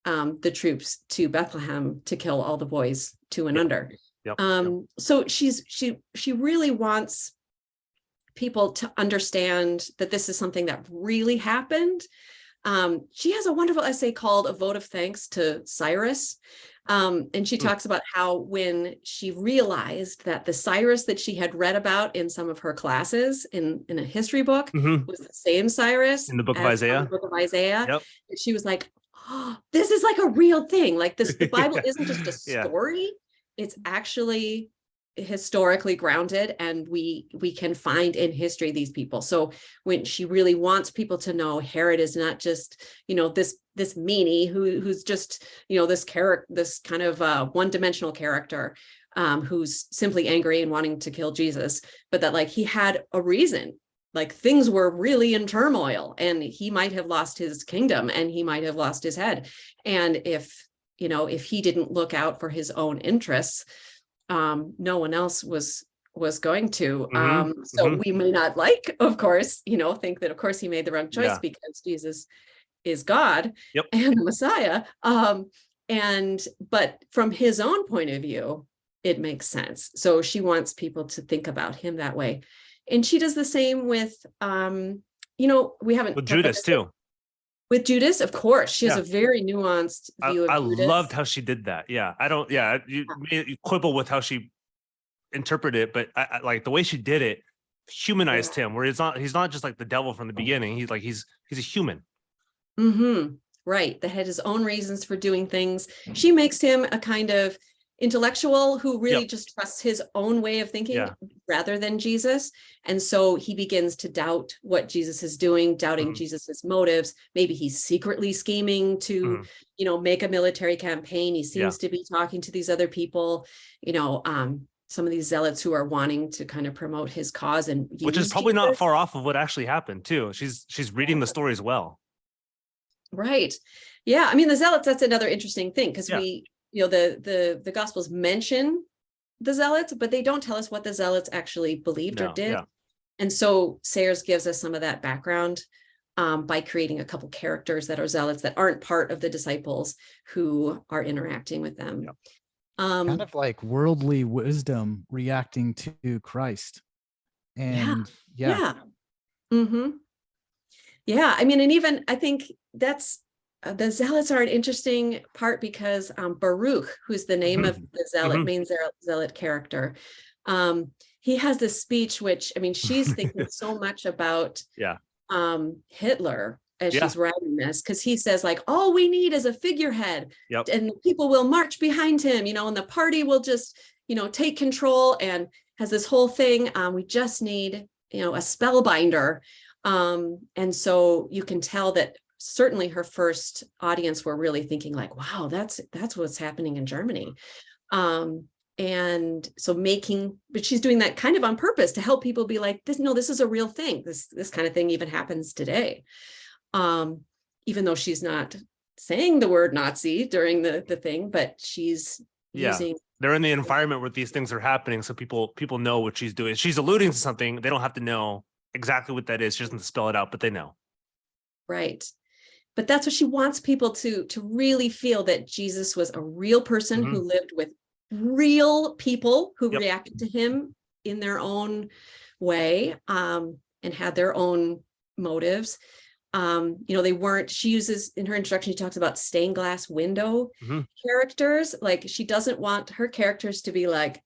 Speaker 3: the troops to Bethlehem to kill all the boys 2 and under. So she really wants people to understand that this is something that really happened. She has a wonderful essay called A Vote of Thanks to Cyrus. And she talks about how when she realized that the Cyrus that she had read about in some of her classes in a history book was the same Cyrus
Speaker 2: in the book of Isaiah.
Speaker 3: She was like, oh, this is like a real thing. Like this, the Bible isn't just a story. It's actually historically grounded, and we can find in history these people. So when she really wants people to know Herod is not just, this meanie who's just, this kind of one-dimensional character who's simply angry and wanting to kill Jesus, but that like he had a reason. Like things were really in turmoil, and he might have lost his kingdom, and he might have lost his head. And if he didn't look out for his own interests, no one else was going to. So we may not of course, think that of course he made the wrong choice because Jesus is God and the Messiah. But from his own point of view, it makes sense. So she wants people to think about him that way. And she does the same with, we haven't
Speaker 2: with Judas too.
Speaker 3: With Judas, of course, she has a very nuanced view of Judas.
Speaker 2: I loved how she did that. You quibble with how she interpreted it, but I like the way she did it, humanized him, where he's not just like the devil from the beginning. He's a human. Right.
Speaker 3: That had his own reasons for doing things. She makes him a kind of intellectual who really just trusts his own way of thinking rather than Jesus. And so he begins to doubt what Jesus is doing, doubting Jesus's motives. Maybe he's secretly scheming to, make a military campaign. He seems to be talking to these other people, some of these zealots who are wanting to kind of promote his cause, and
Speaker 2: which is probably not far off of what actually happened too. She's reading the stories well.
Speaker 3: Right. Yeah. I mean, the zealots, that's another interesting thing, because the Gospels mention the zealots, but they don't tell us what the zealots actually believed or did. And so Sayers gives us some of that background by creating a couple characters that are zealots that aren't part of the disciples who are interacting with them.
Speaker 1: Kind of like worldly wisdom reacting to Christ. And I
Speaker 3: mean, and even I think that's the zealots are an interesting part, because Baruch, who's the name of the zealot, main zealot character, he has this speech, which, I mean, she's thinking so much about Hitler as she's writing this, because he says like, all we need is a figurehead, and people will march behind him, and the party will just, take control, and has this whole thing. We just need, a spellbinder. And so you can tell that certainly her first audience were really thinking like, wow, that's what's happening in Germany. And so but she's doing that kind of on purpose to help people be like, this is a real thing. This kind of thing even happens today. Even though she's not saying the word Nazi during the thing, but she's using.
Speaker 2: They're in the environment where these things are happening. So people know what she's doing. She's alluding to something. They don't have to know exactly what that is. She doesn't spell it out, but they know.
Speaker 3: Right. But that's what she wants people to really feel, that Jesus was a real person who lived with real people who reacted to him in their own way, and had their own motives. They weren't, she uses in her introduction, she talks about stained glass window characters. Like, she doesn't want her characters to be like,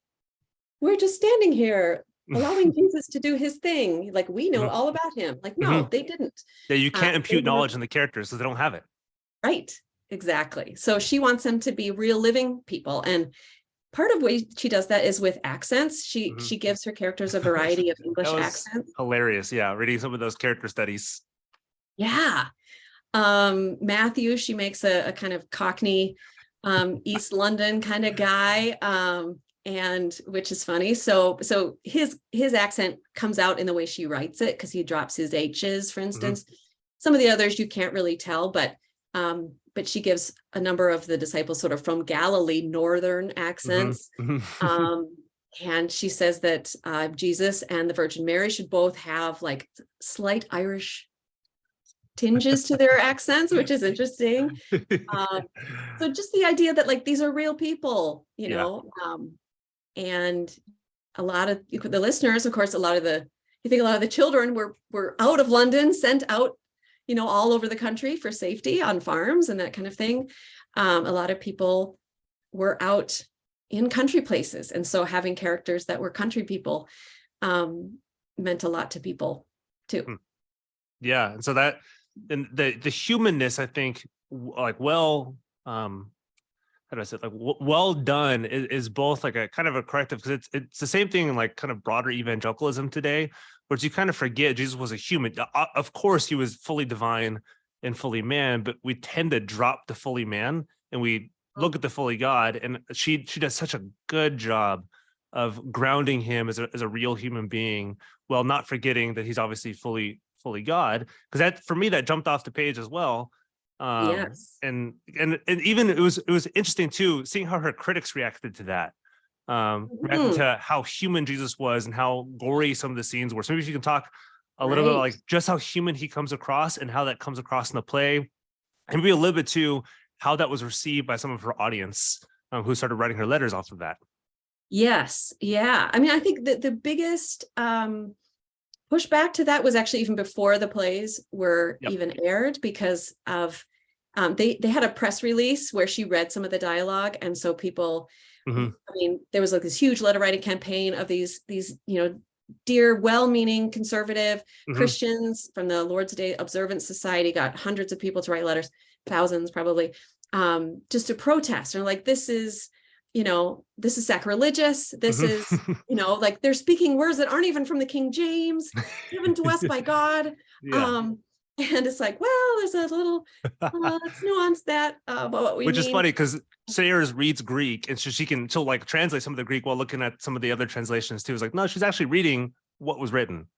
Speaker 3: we're just standing here allowing Jesus to do his thing. Like, we know all about him. Like, no, they didn't.
Speaker 2: Yeah, you can't impute knowledge in the characters because they don't have it.
Speaker 3: Right, exactly. So she wants them to be real living people. And part of what she does that is with accents. She gives her characters a variety of English accents.
Speaker 2: Hilarious. Yeah, reading some of those character studies.
Speaker 3: Yeah. Matthew, she makes a kind of Cockney, East London kind of guy, and which is funny. So his accent comes out in the way she writes it, because he drops his H's, for instance. Some of the others you can't really tell, but she gives a number of the disciples sort of from Galilee, northern accents. And she says that Jesus and the Virgin Mary should both have like slight Irish tinges to their accents, which is interesting. So just the idea that like these are real people, and a lot of the listeners, of course, a lot of the children were out of London, sent out, all over the country for safety on farms and that kind of thing. A lot of people were out in country places. And so having characters that were country people meant a lot to people too.
Speaker 2: Yeah. And so that, and the humanness, I think, like, well done is both like a kind of a corrective, because it's the same thing in like kind of broader evangelicalism today, where you kind of forget Jesus was a human. Of course, he was fully divine and fully man, but we tend to drop the fully man and we look at the fully God. And she does such a good job of grounding him as a real human being, while not forgetting that he's obviously fully God. Because that, for me, that jumped off the page as well.
Speaker 3: Yes.
Speaker 2: And even it was interesting too, seeing how her critics reacted to that, reacted to how human Jesus was and how gory some of the scenes were. So maybe if you can talk a little bit like just how human he comes across and how that comes across in the play, and maybe a little bit too how that was received by some of her audience, who started writing her letters off of that.
Speaker 3: Yes. Yeah. I mean, I think that the biggest pushback to that was actually even before the plays were even aired, because of they had a press release where she read some of the dialogue, and so people, I mean, there was like this huge letter writing campaign of these dear, well-meaning conservative Christians from the Lord's Day Observance Society got hundreds of people to write letters, thousands probably, just to protest, and like, this is sacrilegious. This is, like, they're speaking words that aren't even from the King James, given to us by God. And it's like, well, there's a little, let's nuance that about what we mean.
Speaker 2: Which is funny, because Sayers reads Greek, and so she'll like translate some of the Greek while looking at some of the other translations too. It's like, no, she's actually reading what was written.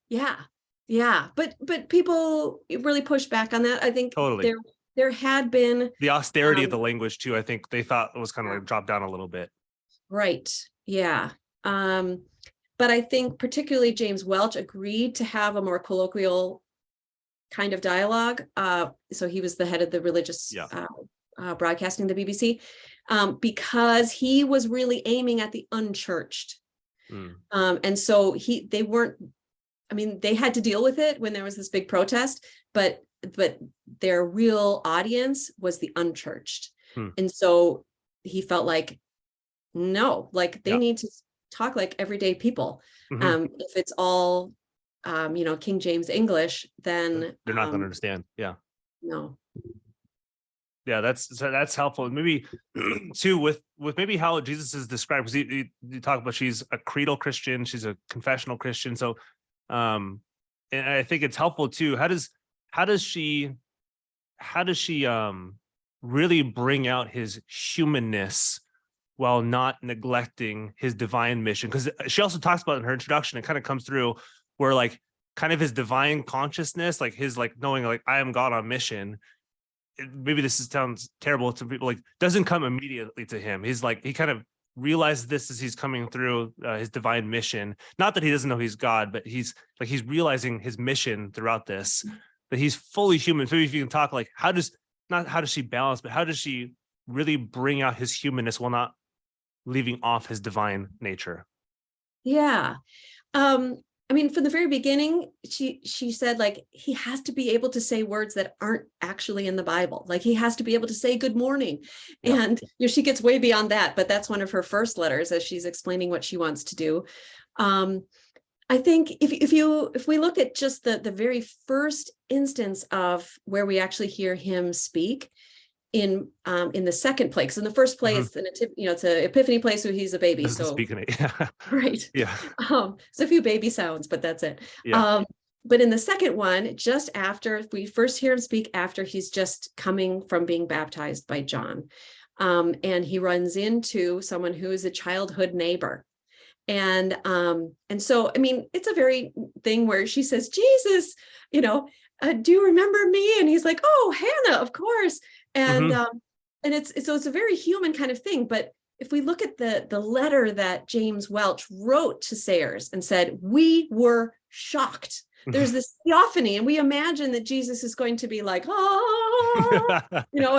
Speaker 3: Yeah. But people really pushed back on that. I think
Speaker 2: totally.
Speaker 3: There had been
Speaker 2: the austerity of the language too. I think they thought it was kind of like dropped down a little bit.
Speaker 3: Right. Yeah. But I think particularly James Welch agreed to have a more colloquial kind of dialogue. So he was the head of the religious broadcasting, the BBC, because he was really aiming at the unchurched. And so they weren't, I mean, they had to deal with it when there was this big protest, but their real audience was the unchurched. And so he felt like, no, like they need to talk like everyday people. If it's all, King James English, then
Speaker 2: they're not going to understand. Yeah.
Speaker 3: No.
Speaker 2: Yeah, that's helpful. Maybe too with maybe how Jesus is described, because you talk about she's a creedal Christian, she's a confessional Christian. So, and I think it's helpful too. How does she really bring out his humanness while not neglecting his divine mission? Because she also talks about in her introduction, it kind of comes through where like kind of his divine consciousness, like his like knowing like I am God on mission. Maybe this sounds terrible to people, like doesn't come immediately to him. He's like, he kind of realizes this as he's coming through his divine mission. Not that he doesn't know he's God, but he's realizing his mission throughout this. But he's fully human. So if you can talk like, how does she balance, but how does she really bring out his humanness while not leaving off his divine nature?
Speaker 3: Yeah. I mean, from the very beginning, she said, like, he has to be able to say words that aren't actually in the Bible. Like, he has to be able to say good morning.
Speaker 2: Yeah.
Speaker 3: And, she gets way beyond that, but that's one of her first letters as she's explaining what she wants to do. I think if we look at just the very first instance of where we actually hear him speak, in the second play, because in the first play it's it's an epiphany play, so he's a baby.
Speaker 2: Doesn't
Speaker 3: So
Speaker 2: speak in it. Yeah.
Speaker 3: right.
Speaker 2: Yeah.
Speaker 3: It's a few baby sounds, but that's it.
Speaker 2: Yeah.
Speaker 3: But in the second one, just after we first hear him speak, after he's just coming from being baptized by John, and he runs into someone who is a childhood neighbor. And so, I mean, it's a very thing where she says, Jesus, do you remember me? And he's like, oh, Hannah, of course. And it's a very human kind of thing. But if we look at the letter that James Welch wrote to Sayers and said, we were shocked. There's this theophany, and we imagine that Jesus is going to be like, and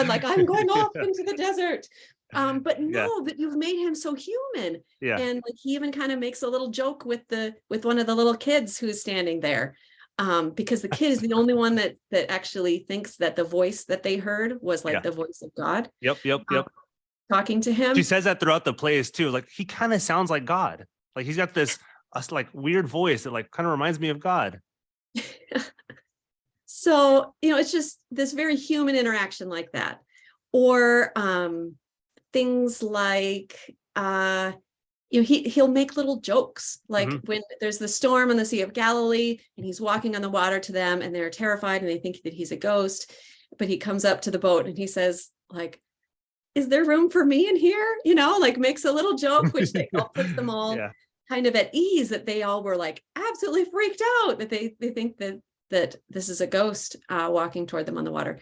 Speaker 3: like, I'm going off into the desert. But no, but you've made him so human.
Speaker 2: Yeah.
Speaker 3: And like, he even kind of makes a little joke with one of the little kids who's standing there. Because the kid is the only one that actually thinks that the voice that they heard was like the voice of God.
Speaker 2: Yep.
Speaker 3: Talking to him.
Speaker 2: She says that throughout the plays too. Like, he kind of sounds like God. Like, he's got this like weird voice that like kind of reminds me of God.
Speaker 3: So, it's just this very human interaction like that. Or things like he'll make little jokes, like when there's the storm on the Sea of Galilee and he's walking on the water to them and they're terrified and they think that he's a ghost, but he comes up to the boat and he says, like, is there room for me in here? Like, makes a little joke, which they all puts them all kind of at ease, that they all were like absolutely freaked out, that they think that this is a ghost walking toward them on the water.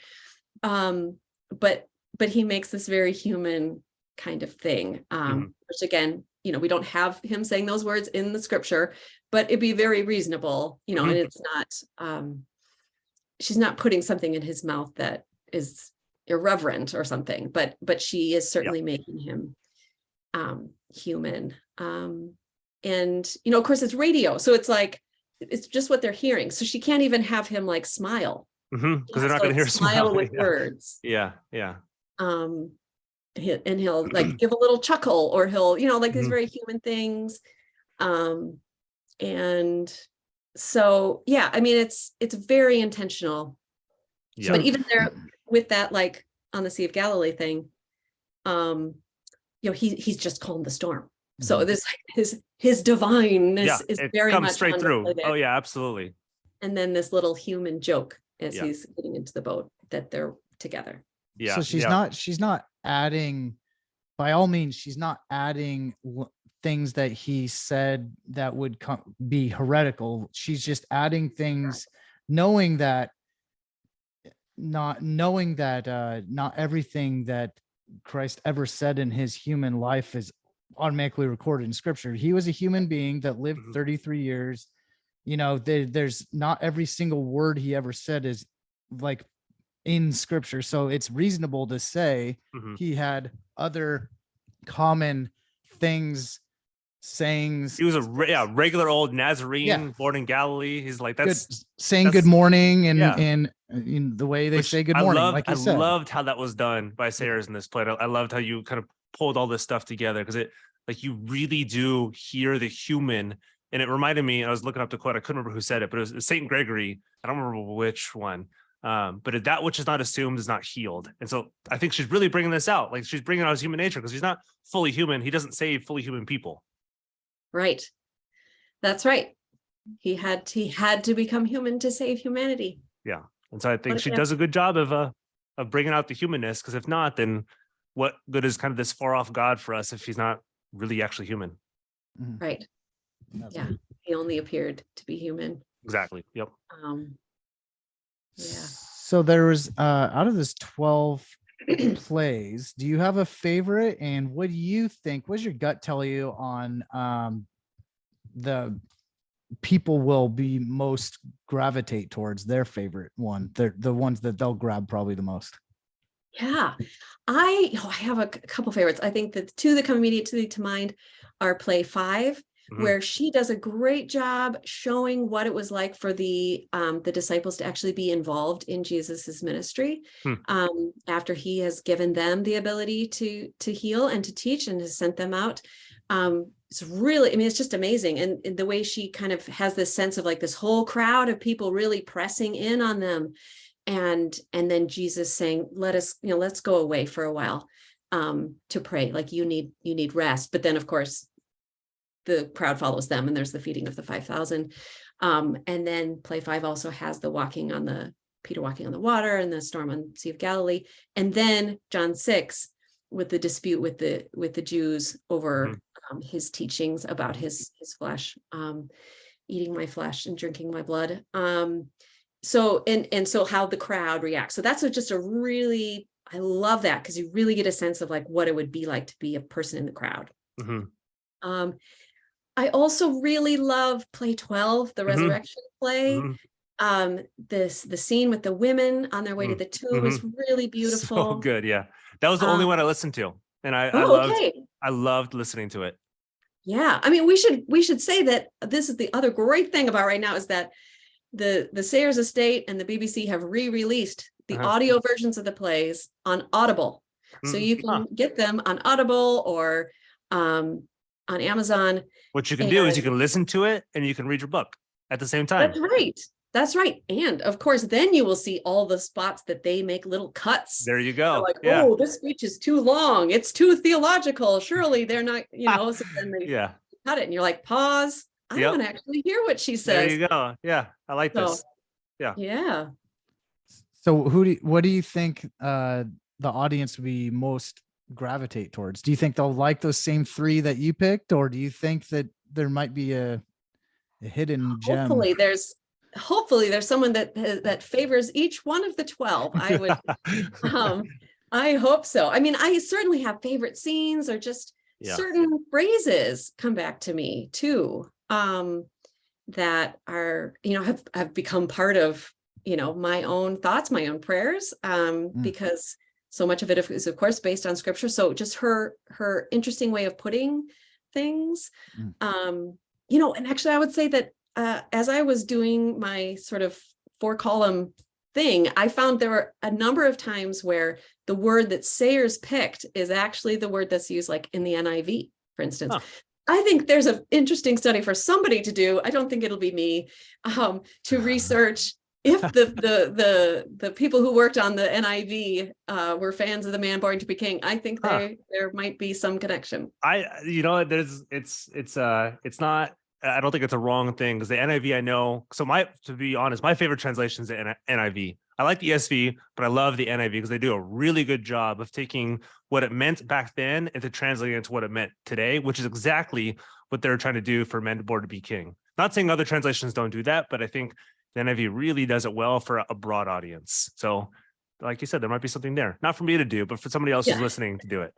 Speaker 3: But he makes this very human kind of thing, which again, we don't have him saying those words in the scripture, but it'd be very reasonable, and it's not, she's not putting something in his mouth that is irreverent or something, but she is certainly making him human. And, of course it's radio. So it's like, it's just what they're hearing. So she can't even have him like smile.
Speaker 2: Because they're not going to hear
Speaker 3: smile with words.
Speaker 2: Yeah.
Speaker 3: And he'll like give a little chuckle, or he'll, like these very human things. And so, I mean, it's very intentional.
Speaker 2: Yeah.
Speaker 3: But even there with that, like on the Sea of Galilee thing, he's just calmed the storm. So this, like, his divineness is very much
Speaker 2: straight through.
Speaker 3: there.
Speaker 2: Oh yeah, absolutely.
Speaker 3: And then this little human joke as he's getting into the boat, that they're together.
Speaker 1: So she's not adding, by all means, she's not adding things that he said that would be heretical. She's just adding things, knowing that not everything that Christ ever said in his human life is automatically recorded in scripture. He was a human being that lived 33 years. There's not every single word he ever said is like in scripture. So it's reasonable to say he had other common things, sayings.
Speaker 2: He was a regular old Nazarene born in Galilee. He's like, that's
Speaker 1: saying good morning and in the way they say good morning. I
Speaker 2: loved how that was done by Sayers in this play. I loved how you kind of pulled all this stuff together, because it, like, you really do hear the human. And it reminded me, I was looking up the quote, I couldn't remember who said it, but it was Saint Gregory. I don't remember which one. But that which is not assumed is not healed. And so I think she's really bringing this out. Like, she's bringing out his human nature, because he's not fully human. He doesn't save fully human people.
Speaker 3: Right. That's right. He had to become human to save humanity.
Speaker 2: Yeah. And so I think she does a good job of bringing out the humanness, because if not, then what good is kind of this far off God for us if he's not really actually human?
Speaker 3: Right. Yeah. He only appeared to be human.
Speaker 2: Exactly. Yep.
Speaker 1: So there was out of this 12 plays, do you have a favorite, and what do you think, what does your gut tell you on the people will be most gravitate towards their favorite one, the ones that they'll grab probably the most?
Speaker 3: I have a couple favorites. I think the two that come immediately to mind are play 5, where she does a great job showing what it was like for the disciples to actually be involved in Jesus's ministry after he has given them the ability to heal and to teach and has sent them out. It's really, I mean, it's just amazing. And the way she kind of has this sense of like this whole crowd of people really pressing in on them. And then Jesus saying, let's go away for a while to pray. Like you need rest. But then of course, the crowd follows them and there's the feeding of the 5,000. And then play 5 also has the Peter walking on the water and the storm on the Sea of Galilee. And then John 6 with the dispute with the Jews over his teachings about his flesh, eating my flesh and drinking my blood. So how the crowd reacts. So that's just I love that because you really get a sense of like what it would be like to be a person in the crowd. I also really love play 12, the resurrection play. The scene with the women on their way to the tomb is really beautiful.
Speaker 2: So good. Yeah. That was the only one I listened to. And I loved listening to it.
Speaker 3: Yeah. I mean, we should say that this is the other great thing about right now is that the Sayers Estate and the BBC have re-released the audio versions of the plays on Audible. So you can get them on Audible or on Amazon.
Speaker 2: What you can do is you can listen to it and you can read your book at the same time.
Speaker 3: That's right. And of course, then you will see all the spots that they make little cuts.
Speaker 2: There you go.
Speaker 3: Like, oh, this speech is too long. It's too theological. Surely they're not, so then they cut it and you're like, pause. I want to actually hear what she says.
Speaker 2: There you go. Yeah. I like this. Yeah.
Speaker 3: Yeah.
Speaker 1: So what do you think the audience would be most gravitate towards? Do you think they'll like those same 3 that you picked, or do you think that there might be a hidden gem?
Speaker 3: Hopefully there's someone that favors each one of the 12. I would I hope so. I mean, I certainly have favorite scenes or just certain phrases come back to me too, that are, have become part of, my own thoughts, my own prayers, because so much of it is, of course, based on scripture. So just her interesting way of putting things, and actually I would say that as I was doing my sort of 4-column thing, I found there were a number of times where the word that Sayers picked is actually the word that's used like in the NIV, for instance. I think there's an interesting study for somebody to do. I don't think it'll be me, to research if the people who worked on the NIV were fans of The Man Born to Be King. I think there might be some connection.
Speaker 2: It's not. I don't think it's a wrong thing because the NIV I know. So to be honest, my favorite translation is the NIV. I like the ESV, but I love the NIV because they do a really good job of taking what it meant back then and to translating it into what it meant today, which is exactly what they're trying to do for Men Born to Be King. Not saying other translations don't do that, but I think the NIV really does it well for a broad audience. So, like you said, there might be something there. Not for me to do, but for somebody else who's listening to do it.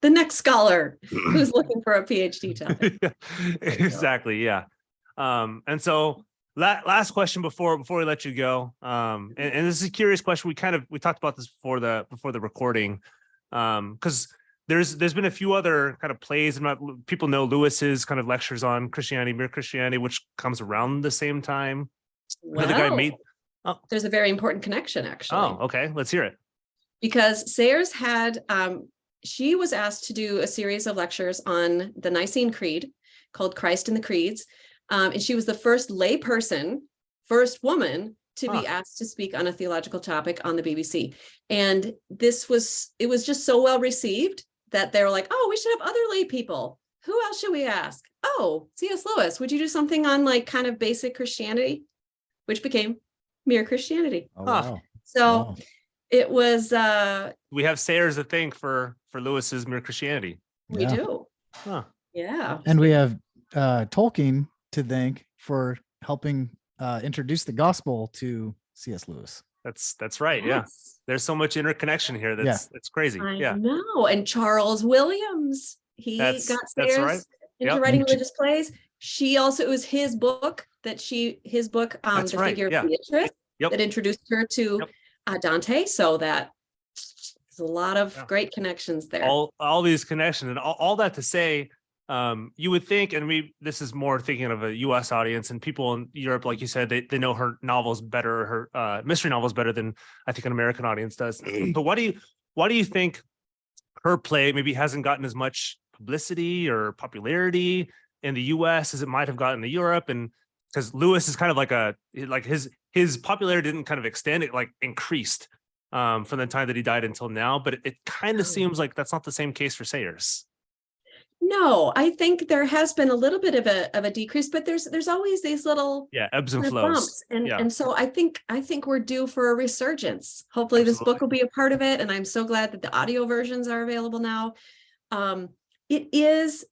Speaker 3: The next scholar who's looking for a PhD topic.
Speaker 2: Exactly. Yeah. And so last question before we let you go. And this is a curious question. We talked about this before the recording. Because there's been a few other kind of plays, and people know Lewis's kind of lectures on Christianity, Mere Christianity, which comes around the same time.
Speaker 3: Well,
Speaker 2: the guy
Speaker 3: there's a very important connection, actually.
Speaker 2: Oh, okay. Let's hear it.
Speaker 3: Because Sayers had she was asked to do a series of lectures on the Nicene Creed called Christ and the Creeds. And she was the first first woman to be asked to speak on a theological topic on the BBC. And it was just so well received that they were like, oh, we should have other lay people. Who else should we ask? Oh, C.S. Lewis, would you do something on like kind of basic Christianity, which became Mere Christianity.
Speaker 1: Oh, wow.
Speaker 3: So it was
Speaker 2: we have Sayers to thank for Lewis's Mere Christianity.
Speaker 3: We do.
Speaker 2: Huh.
Speaker 3: Yeah.
Speaker 1: And we have Tolkien to thank for helping introduce the gospel to C.S. Lewis.
Speaker 2: That's right. Yes. Yeah. There's so much interconnection here. That's crazy.
Speaker 3: I know. And Charles Williams, he got Sayers into writing religious plays. It was his book The Figure of Beatrice, that introduced her to Dante. So that there's a lot of great connections there.
Speaker 2: All these connections, and all that to say, you would think, and this is more thinking of a U.S. audience, and people in Europe, like you said, they know her novels better, her mystery novels better than I think an American audience does. But why do you think her play maybe hasn't gotten as much publicity or popularity in the U.S. as it might have gotten in Europe? And because Lewis is kind of like his popularity didn't kind of extend, it like increased from the time that he died until now. But it kind of seems like that's not the same case for Sayers.
Speaker 3: No, I think there has been a little bit of a decrease, but there's always these little
Speaker 2: ebbs and
Speaker 3: kind of
Speaker 2: flows.
Speaker 3: bumps. And so I think we're due for a resurgence. Hopefully this book will be a part of it. And I'm so glad that the audio versions are available now. It is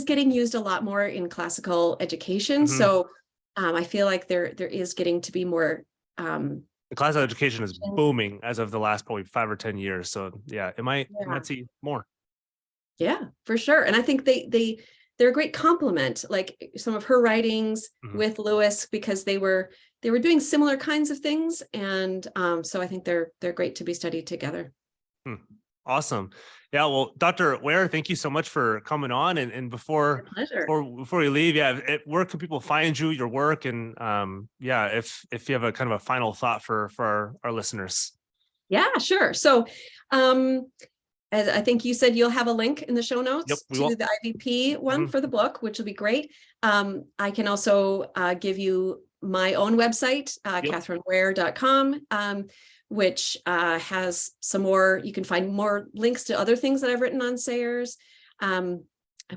Speaker 3: getting used a lot more in classical education. So I feel like there is getting to be more. The
Speaker 2: classical education is booming as of the last probably 5 or 10 years. So yeah, it might see more.
Speaker 3: Yeah, for sure. And I think they're a great complement, like some of her writings with Lewis, because they were doing similar kinds of things. And so I think they're great to be studied together.
Speaker 2: Awesome. Yeah, well, Dr. Wehr, thank you so much for coming on. And before we leave, where can people find you, your work, and if you have a kind of a final thought for our listeners? Yeah,
Speaker 3: sure. So as I think you said, you'll have a link in the show notes to the IVP one for the book, which will be great. I can also give you my own website, kathrynwehr.com, which has some more, you can find more links to other things that I've written on Sayers. I'm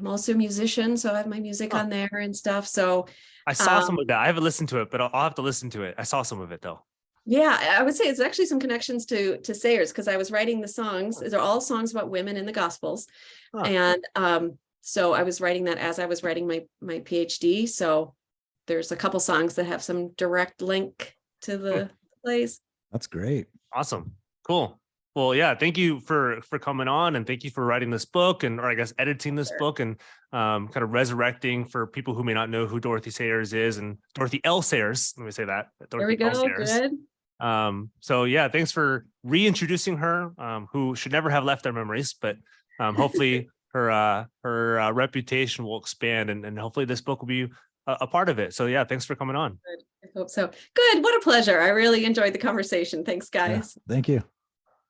Speaker 3: also a musician, so I have my music on there and stuff. So
Speaker 2: I saw some of that. I haven't listened to it, but I'll have to listen to it. I saw some of it though.
Speaker 3: Yeah, I would say it's actually some connections to Sayers, because I was writing the songs. These are all songs about women in the Gospels. And so I was writing that as I was writing my PhD. So there's a couple songs that have some direct link to the plays.
Speaker 1: That's great.
Speaker 2: Awesome. Cool. Well, yeah, thank you for coming on, and thank you for writing this book, or I guess editing this book, and kind of resurrecting for people who may not know who Dorothy Sayers is, and Dorothy L. Sayers. Let me say that. Dorothy
Speaker 3: there we go. Good.
Speaker 2: So yeah, thanks for reintroducing her, who should never have left our memories, but hopefully her reputation will expand, and hopefully this book will be a part of it. So yeah, thanks for coming on.
Speaker 3: Good. I hope so. Good. What a pleasure. I really enjoyed the conversation. Thanks, guys.
Speaker 1: Yeah, thank you.